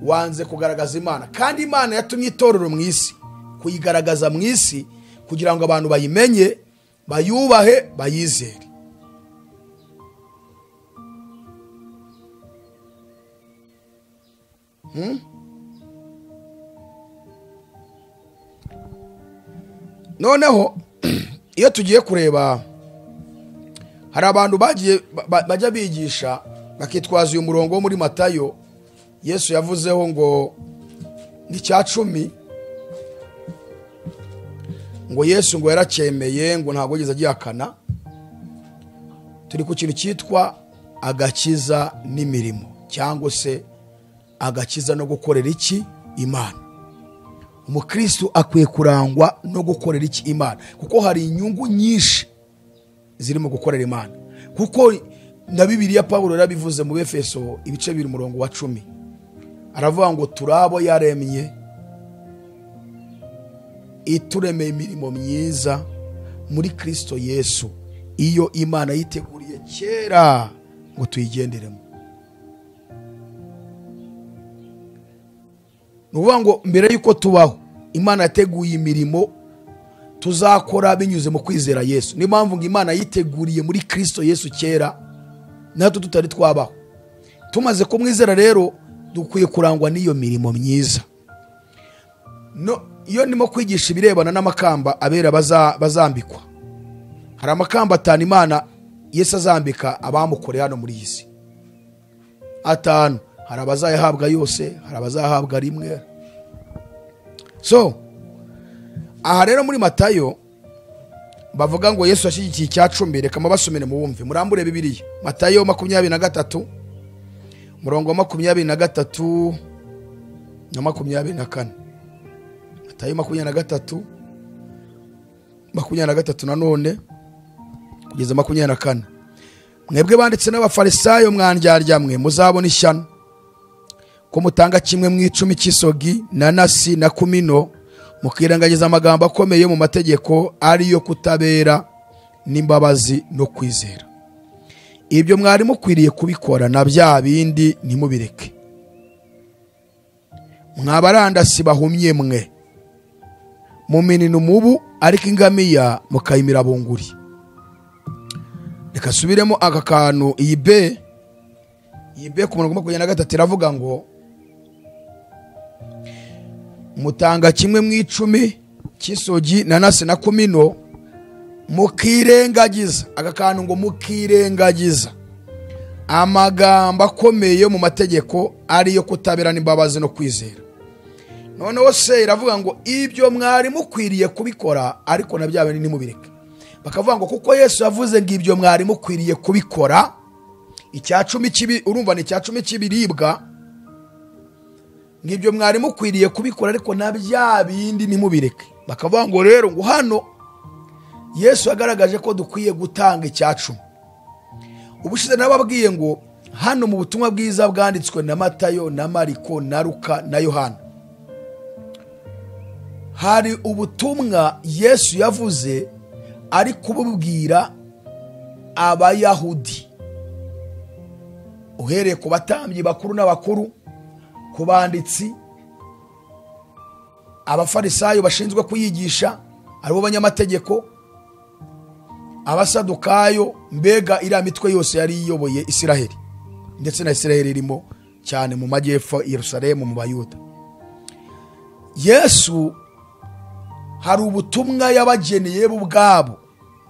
wanze kugaragaza Imana, kandi Imana yatumye itorero mu isi kuyigaragaza mu isi kugira ngo abantu bayimenye, bayubahe, bayizere. Noneho iyo tugiye kureba, hari abantu bajya bigisha bakitwaza uyu murongo wo muri Matayo Yesu yavuzeho ngo ni cya 10, ngo Yesu ngo yaracyemeye, ngo ntabwo yigeze agihakana. Turi ku kintu cyitwa agakiza n'imirimo, cyangwa se agakiza no gukorera iki Imana. Umukristo akwiye kurangwa no gukorera iki Imana, kuko hari inyungu nyinshi zirimo gukorera Imana. Kuko na Bibiliya Pawulo yarabivuze mu Efeso ibice 2:10, aravuga ngo turabo yaremye ituremeye imirimo myiza muri Kristo Yesu, iyo Imana yiteguriye kera ngo tuyigenderemo. Nuvuga ngo mbere yuko tubaho Imana yateguye imirimo tuzakora binyuze mu kwizera Yesu. Ni mpamvu ngo Imana yiteguriye muri Kristo Yesu kera natwe tutari twabaho. Tumaze kumwizera rero dukwiye kurangwa n'iyo mirimo myiza. No, iyo ndimo kwigisha ibirebana n'amakamba abera bazambikwa, hari amakamba 5 Imana Yesu azambika abamukoreye hano muri isi. 5, hari abazayahabwa yose, hari abazahabwa rimwe. So aha rero muri Matayo bavuga ngo Yesu yashyigikiye icya 10, reka mabasomere mu bumve, murambure Bibiliya. Matayo 23 murongo 23 na 24. Matayo 23 nanone kugeza 24. Mwebwe banditse n'abafarisayo mwandyarya mwe, muzabona ishyano ko mutanga kimwe mu 10 cy'isogi na nasi na kumino, mukirengagiza amagambo akomeye mu mategeko, ariyo kutabera n'imbabazi no kwizera. Ibyo mwari mukwiriye kubikora, na bya bindi ntimubireke. Mwabarandasi bahumye mwe, muminini umubu ariko ingamiya mukayimira bunguri. Reka subiremo aka kantu. Iyi be ku murongo 23 iravuga ngo mutanga kimwe mu 10 cy'isogi na nasi na kumino, mukirengagiza, aka kantu ngo mukirengagiza amagambo akomeye mu mategeko, ariyo kutabera n'imbabazi no kwizera. Noneho se iravuga ngo ibyo mwari mukwiriye kubikora, ariko na bya bindi ntimubireke. Bakavuga ngo kuko Yesu yavuze ngo ibyo mwari mukwiriye kubikora, icya 10 kibi, urumva ni icya 10 kibiribwa, ngo ibyo mwari mukwiriye kubikora, ariko na bya bindi ntimubireke. Bakavuga ngo rero ngo hano Yesu yagaragaje ko dukwiye gutanga icya 10. Ubushize nababwiye ngo hano mu butumwa bwiza bwanditswe na Matayo na Mariko na Luka na Yohana, hari ubutumwa Yesu yavuze ari kububwira abayahudi, uhereye ku batambyi bakuru n'abakuru, ku banditsi, abafarisayo bashinzwe kuyigisha, aribo banyamategeko, abasadukayo, mbega iriya mitwe yose yari iyoboye Isiraheli, ndetse na Isiraheli irimo cyane mu majyepfo Yerusalemu mu Bayuda. Yesu hari ubutumwa yabageneye ubwabo.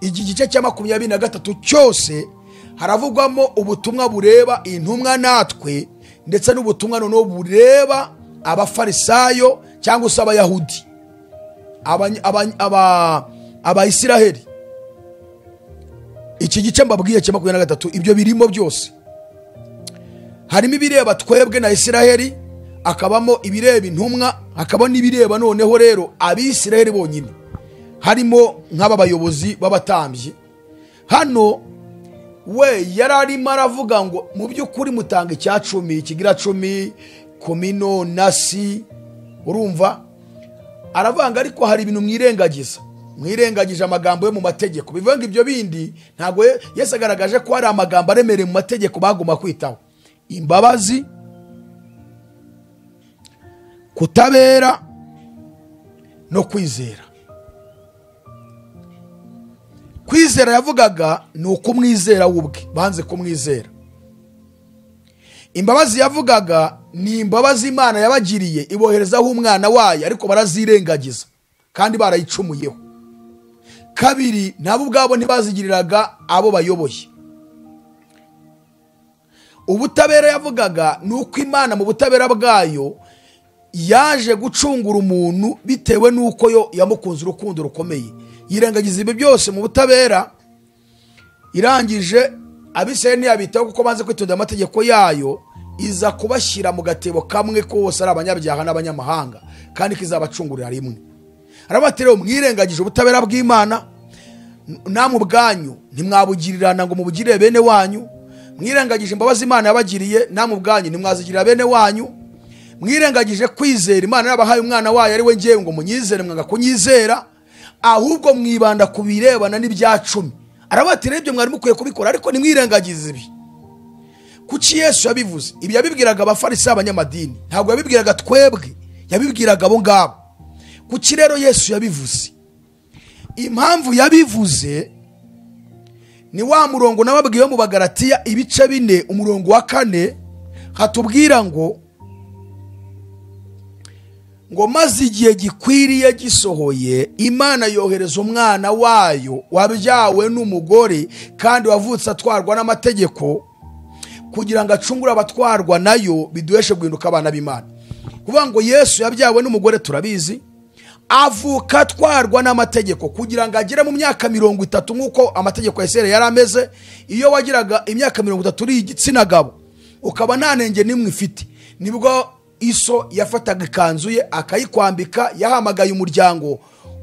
Iki gice cya 23 cyose haravugwamo ubutumwa bureba intumwa natwe, ndetse n'ubutumwa noneho bureba abafarisayo cyangwa se abayahudi, Isiraheli. Iki gice mbabwiye cya 23 ibyo birimo byose. Harimo ibireba twebwe na Isiraheli, akabamo ibireba intumwa, akaba n'ibireba noneho rero abisiraheli bonyine, harimo nk'aba bayobozi b'abatambyi. Hano we yararimo aravuga ngo mu by'ukuri mutanga icya 10, kigira 10, komino nasi, urumva aravanga, ariko hari ibintu mwirengagije amagambo yo mu mategeko. Bivuga ibyo bindi ntago Yesu agaragaje ko hari amagambo aremereye mu mategeko bagomba kwitaho: imbabazi, kutabera no kwizera. Kwizera yavugaga ni ukumwizera ubwe, banze kumwizera. Imbabazi yavugaga ni imbabazi Imana yabagiriye iboherezaho umwana wayo, ariko barazirengagiza kandi barayicumuyeho. Kabiri, nabo ubwabo ntibazigiriraga abo bayoboye. Ubutabera yavugaga ni uko Imana mu butabera bwayo yaje gucungura umuntu bitewe n'uko yo yamukunze urukundo rukomeye. Yirengagiza ibyo byose mu butabera, irangije Abisirayeli ntiyabitaho kuko banze kwitondera amategeko yayo, iza kubashyira mu gatebo kamwe kose ari abanyabyaha n'abanyamahanga, kandi kizabacungurira rimwe. Arabatera mwirengagije ubutabera bw'Imana, namwe ubwanyu ntimwabugirirana ngo mubugirire bene wanyu. Mwirengagije imbabazi Imana yabagiriye, namwe ubwanyu ntimwazigirira bene wanyu. Mwirengagije kwizera Imana yabahaye umwana wayo ari we ngewe ngo munyizere, mwanga kunyizera, ahubwo mwibanda ku birebana n'ibya 10. Arabatera ibyo mwari mukwiye kubikora, ariko nimwirengagize ibi. Kuki Yesu yabivuze? Ibi yabibwiraga abafarisayo abanyamadini, ntabwo yabibwiraga twebwe, yabibwiraga abo ngabo. Kuki rero Yesu yabivuze? Impamvu yabivuze ni wa murongo nababwiye mu Bagalatiya ibice 4 umurongo wa 4, hatubwira ngo maze igihe gikwiriye gisohoye, Imana yohereza umwana wayo wabyawe n'umugore kandi wavutse atwarwa n'amategeko, kugira ngo acungure abatwarwa nayo biduheshe guhinduka abana b'Imana. Kuvuga ngo Yesu yabyawe n'umugore turabizi, avuka atwarwa n'amategeko kugira ngo agere mu myaka 30 nk'uko amategeko ya Isirayeli yari ameze. Iyo wagiraga imyaka 30 uri igitsina gabo, ukaba nta nenge nimwe ifite, nibwo Iso yafataga ikanzu ye akayikwambika, yahamagaye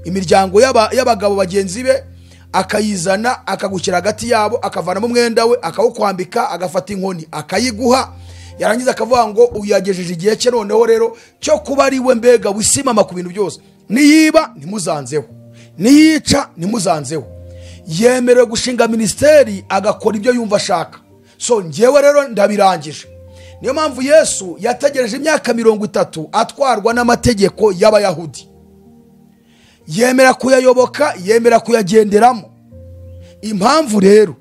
imiryango y'abagabo bagenzi be, akayizana akagushyira hagati yabo, akavanamo umwenda we akawukwambika, agafata inkoni akayiguha, yarangiza akavuga ngo uyagejeje igihe cye noneho rero cyo kuba ari we mbega wisimama ku bintu byose. Niyiba ntimuzanzeho, niyica ntimuzanzeho. Yemerewe gushinga ministeri agakora ibyo yumva ashaka. So ngewe rero ndabirangije. Niyo mpamvu Yesu yategereje imyaka 30 atwarwa n'amategeko y'Abayahudi, yemera kuyayoboka, yemera kuyagenderamo. Impamvu rero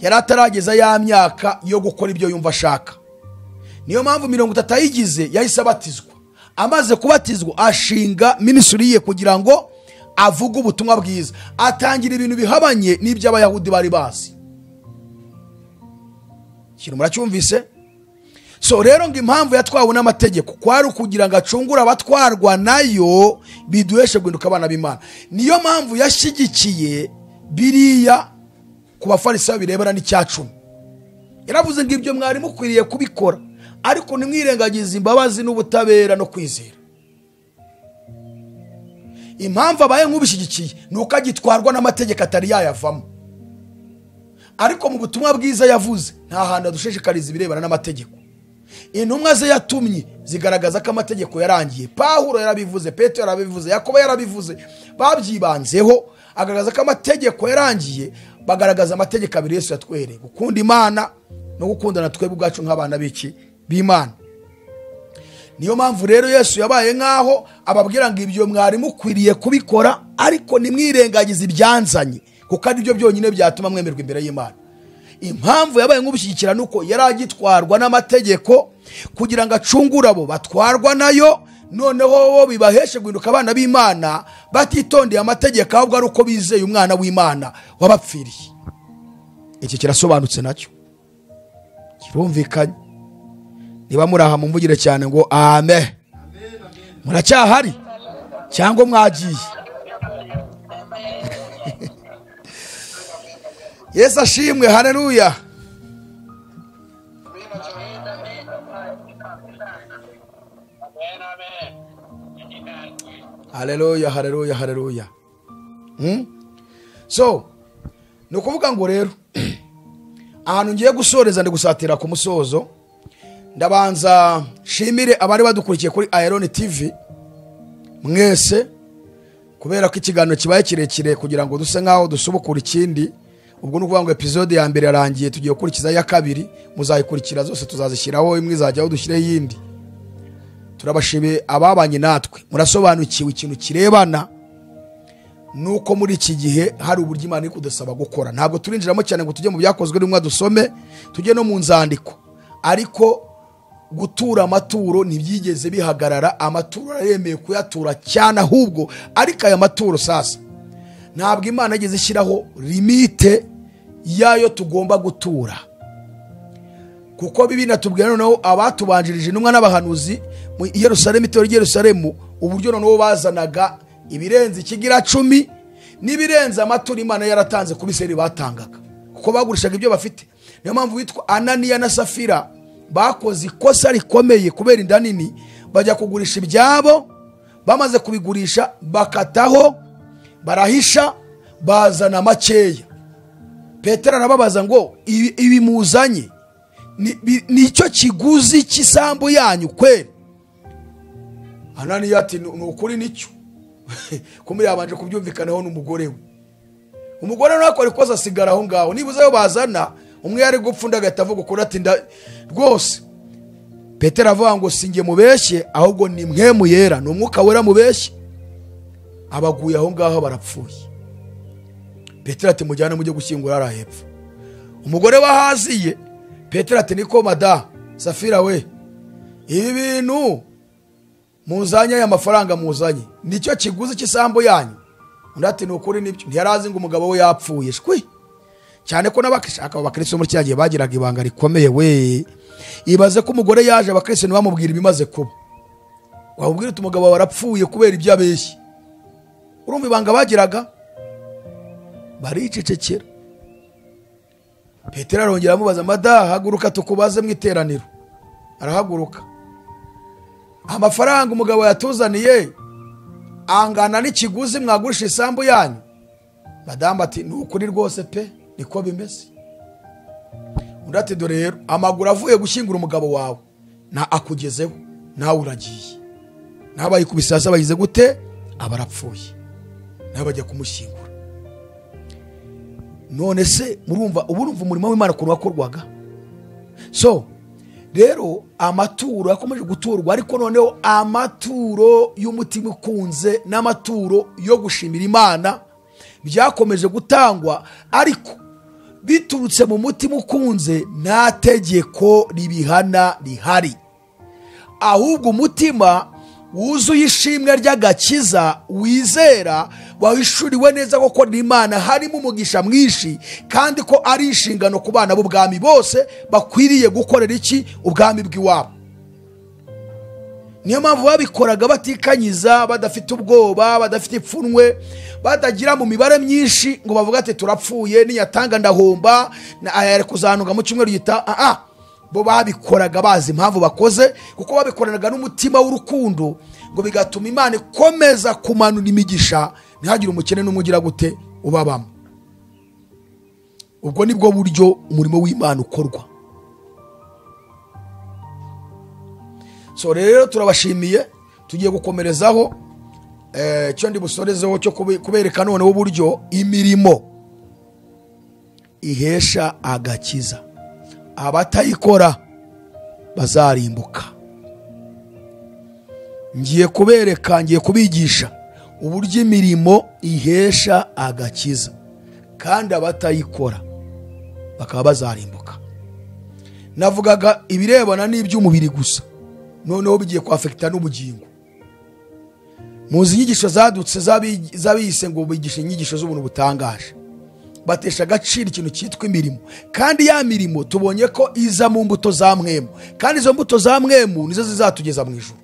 yari atarageza ya myaka yo gukora ibyo yumva ashaka. Niyo mpamvu 30 ayigize yahise abatizwa. Amaze kubatizwa ashinga ministry ye kugira ngo avuge ubutumwa bwiza, atangira ibintu bihabanye n'ibyo Abayahudi bari bazi. Kintu muracyumvise? So rero ngo impamvu yatwawe n'amategeko kwari kugira ngo acungure abatwarwa nayo biduheshe guhinduka abana b'Imana. Niyo mpamvu yashyigikiye biriya ku bafarisayo birebana n'icya 10. Yaravuze ngo ibyo mwari mukwiriye kubikora, ariko nimwirengagize imbabazi n'ubutabera no kwizera. Impamvu abaye nk'ubishyigikiye nuko agitwarwa n'amategeko atari yayavamo, ariko mu butumwa bwiza yavuze nta hantu dushishikariza ibirebana n'amategeko. Intumwa ze yatumye zigaragaza ko amategeko yarangiye. Pawulo yarabivuze, Petero yarabivuze, Yakobo yarabivuze, babyibanzeho agaragaza ko amategeko yarangiye, bagaragaza amategeko abiri Yesu yatwereye: gukunda Imana no gukundana twebwe ubwacu nk'abana b'Imana. Niyo mpamvu rero Yesu yabaye nkaho ababwira ngo ibyo mwari mukwiriye kubikora, ariko nimwirengagize ibyanzanye, kuko ari byo byonyine byatuma mwemerwa imbere y'Imana. Impamvu yabaye nk'ubushyigikira nuko yari agitwarwa n'amategeko kugira ngo acungure abo batwarwa nayo, noneho bo bibaheshe guhinduka abana b'Imana batitondeye amategeko, ahubwo ari uko bizeye umwana w'Imana wabapfiriye. Iki kirasobanutse nacyo, kirumvikanye. Niba muraha mumvugire cyane ngo amen. Muracyahari cyangwa mwagiye? Yesu ashimwe, haleluya. Haleluya, haleluya, haleluya. So ni ukuvuga ngo rero ahantu ngiye gusoreza ndi gusatira ku musozo, ndabanza shimire abari badukurikiye kuri Iron TV mwese, kubera ko ikiganiro kibaye kirekire kugira ngo duse nkaho dusubukura ikindi. Ubwo nukuvuga ngo episode ya mbere yarangiye, tugiye gukurikiza ya kabiri, muzayikurikira zose tuzazishyiraho, imwe izajyaho dushyire yindi. Turabashimiye ababanye natwe, murasobanukiwe ikintu kirebana nuko muri iki gihe hari uburyo Imana iri kudusaba gukora. Ntabwo turinjiramo cyane ngo tujye mu byakozwe n'umwe dusome, tujye no mu nzandiko, ariko gutura amaturo ntibyigeze bihagarara. Amaturo aremeye kuyatura cyane, ahubwo ariko aya maturo sasa ntabwo Imana yageze ishyiraho limite yayo tugomba gutura, kuko Bibiliya natubwira noneho abatubanjirije intumwa n'abahanuzi mu Yerusalemu, itorero ry'Yerusalemu, uburyo noneho bazanaga ibirenze ikigira 10 n'ibirenze amaturo Imana yaratanze ku biseri batangaga, kuko bagurishaga ibyo bafite. Niyo mpamvu witwa Ananiya na Safira bakoze ikosa rikomeye kubera inda nini, bajya kugurisha ibyabo, bamaze kubigurisha bakataho, barahisha, bazana makeya. Petero arababaza ngo ibi muzanye nicyo kiguzi cy'isambu yanyu kweli? Ananiya ati nukuri nicyo. Kumbe yabanje kubyumvikanaho n'umugore we. Umugore nawe akora ikosa asigara aho ngaho. Nibuze yo bazana umwe yari gupfunda agahita avuga ukuri ati rwose. Petero avuga ngo singe mubeshye, ahubwo ni mwe muyera, ni umwuka wera mubeshye. Abaguye aho ngaho barapfuye. Petero ati mujyane mujye gushyingura ara hepfo. Umugore wahaziye Petero ati niko mada Safira we, ibi bintu muzanye aya mafaranga muzanye nicyo kiguzi cy'isambu yanyu? Undi ati nukuri nibyo. Ntiyarazi ngo umugabo we yapfuye shwi, cyane ko n'abakishaka abakristo muri cyagiye bagiraga ibanga rikomeye we. Ibaze ko umugore yaje abakristo bamubwira ibimaze kuba, wabubwira uti umugabo warapfuye kubera ibyo abeshye. Urumva ibanga bagiraga? Baricecekera. Petero arongera amubaza mada haguruka tukubaze mu iteraniro. Arahaguruka. Amafaranga umugabo yatuzaniye angana n'ikiguzi mwagurisha isambu yanyu? Madame ati nukuri rwose pe niko bimeze. Undi ati dore rero amaguru avuye gushyingura umugabo wawe na akugezeho nawe uragiye, n'abayikubise bayize gute abarapfuye, n'abajya kumushyingura. None se murumva uburumva umurimo w'Imana ko wakorwaga? So rero amaturo yakomeje guturwa, ariko noneho amaturo y'umutima ukunze n'amaturo yo gushimira Imana byakomeje gutangwa, ariko biturutse mu mutima ukunze, nta tegeko ribihana rihari, ahubwo umutima wuzuye ishimwe ry'agakiza wizera wahishuriwe neza ko kwa Imana harimo umugisha mwinshi, kandi ko ari inshingano ku bana b'ubwami bose bakwiriye gukorera iki ubwami bw'iwabo. Niyo mpamvu babikoraga batikanyiza, badafite ubwoba, badafite ipfunwe, batagira mu mibare myinshi ngo bavuga ati turapfuye niyatanga ndahomba ari kuzanunga mu cyumweru gita. Bo babikoraga bazi impamvu bakoze, kuko babikoranaga n'umutima w'urukundo, ngo bigatuma Imana ikomeza kumanura imigisha, ntihagire umukene n'umugira gute ubabamo. Ubwo nibwo buryo umurimo w'Imana ukorwa. So rero turabashimiye, tugiye gukomerezaho cyo ndi busorezeho cyo kubereka noneho uburyo imirimo ihesha agakiza, abatayikora bazarimbuka. Ngiye kubereka, ngiye kubigisha uburyo imirimo ihesha agakiza, kandi abatayikora bakaba bazarimbuka. Navugaga ibirebana n'iby'umubiri gusa, noneho bigiye kwafekita n'ubugingo. Muzi inyigisho zadutse zabiyise ngo bigisha inyigisho z'ubuntu butangaje, batesha agaciro ikintu cyitwa imirimo. Kandi ya mirimo tubonye ko iza mu mbuto za mwemu, kandi izo mbuto za mwemu nizo zizatugeza mu ijuru.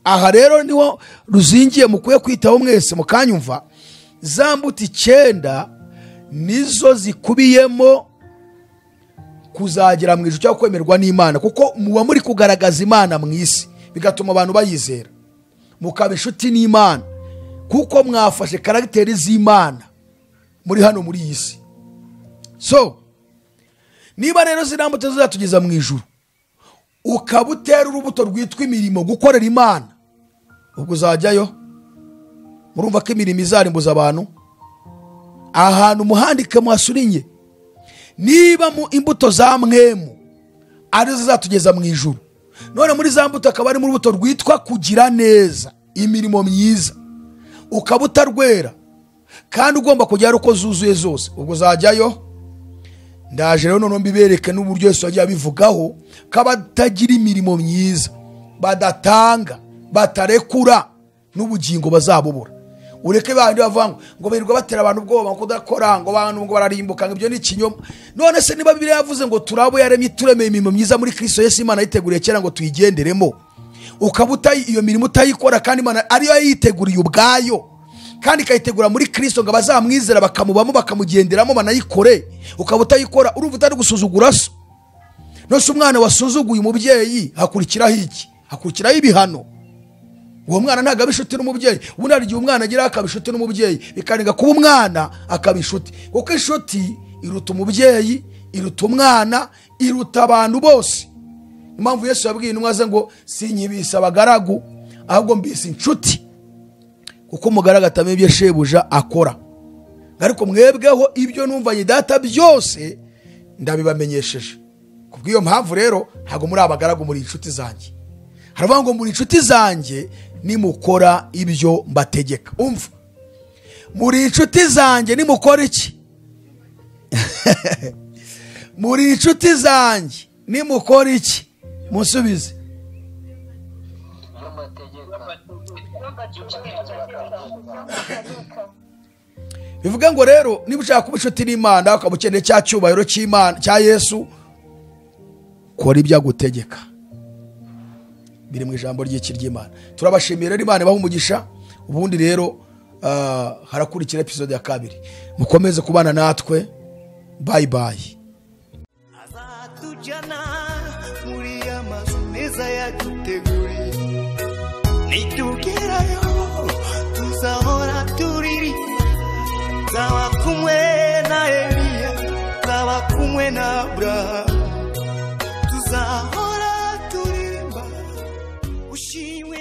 Aha rero niho ruzingiye mukwiye kwitaho mwese mukanyumva. Za mbuto 9 nizo zikubiyemo kuzagera mu ijuru cyangwa kwemerwa n'Imana, kuko muba muri kugaragaza Imana mu isi, bigatuma abantu bayizera, mukaba inshuti n'Imana, kuko mwafashe karagiteri z'Imana muri hano muri iyi si. So niba rero zirambuto zizatugeza mu ijuru, ukabutera urubuto rwitwa imirimo, gukorera Imana, ubwo uzajyayo. Murumva ko imirimo izarimbuza abantu. Ahantu muhandike mwasurinye, niba mu imbuto za mwemu arizo zizatugeza mu ijuru, none muri za mbuto akaba ari mu rubuto rwitwa kugira neza, imirimo myiza, ukabutarwera kandi ugomba kujya uko zuzuye zose, ubwo uzajyayo. Ndaje rero none mbibereke n'uburyo Yesu yagiye abivugaho ko abatagira imirimo myiza, badatanga, batarekura, n'ubugingo bazabubura. Ureke bandi bavuga ngo birirwa batera abantu ubwoba kudakora, ngo abantu ngo bararimbuka, ibyo ni ikinyoma. None se niba Bibiliya yavuze ngo turabo yaremye turemeye imirimo myiza muri Kristo Yesu, Imana yiteguriye kera ngo tuyigenderemo, ukabuta iyo mirimo utayikora, kandi Imana ariyo yiteguriye ubwayo, kandi kayitegura muri Kristo ngo bazamwizera bakamubamo bakamugenderamo banayikore, ukabutayikora, urumva utari gusuzugura so. Nose umwana wasuzuguye umubyeyi hakurikiraho iki? Hakurikiraho ibihano. Uwo mwana ntago abishuti n'umubyeyi. Ubundi hari igihe umwana agira akabishuti n'umubyeyi, bikaniga kuba umwana akabishuti, kuko inshuti iruta umubyeyi, iruta umwana, iruta abantu bose. Impamvu Yesu yabwiye intumwa ze ngo sinyibisa abagaragu, ahubwo mbise inshuti, kuko umugaragu atamenya ibyo shebuja akora. Ariko mwebweho ibyo numvanye data byose ndabibamenyesheje. Kubw'iyo mpamvu rero ntago muri abagaragu, muri inshuti zanjye. Haravuga ngo muri inshuti zanjye nimukora ibyo mbategeka. Umva, muri inshuti zanjye nimukora iki? Muri inshuti zanjye nimukora iki? Musubize. Bivuga ngo rero niba ushaka kuba inshuti n'Imana, ukamukeneye cya cyubahiro cy'Imana cya Yesu, kora ibyo agutegeka, biri mu ijambo ry'Imana. Turabashimira rero, Imana ibahe umugisha. Ubundi rero harakurikira episode ya 2. Mukomeze kubana natwe. Bye bye. Azatujyana muri amazu meza yaduteguriye, nitugerayo tuzahora turiri, zaba kumwe na Eliya, zaba kumwe na Abrahamu, tuzahora turirimba ushimwe.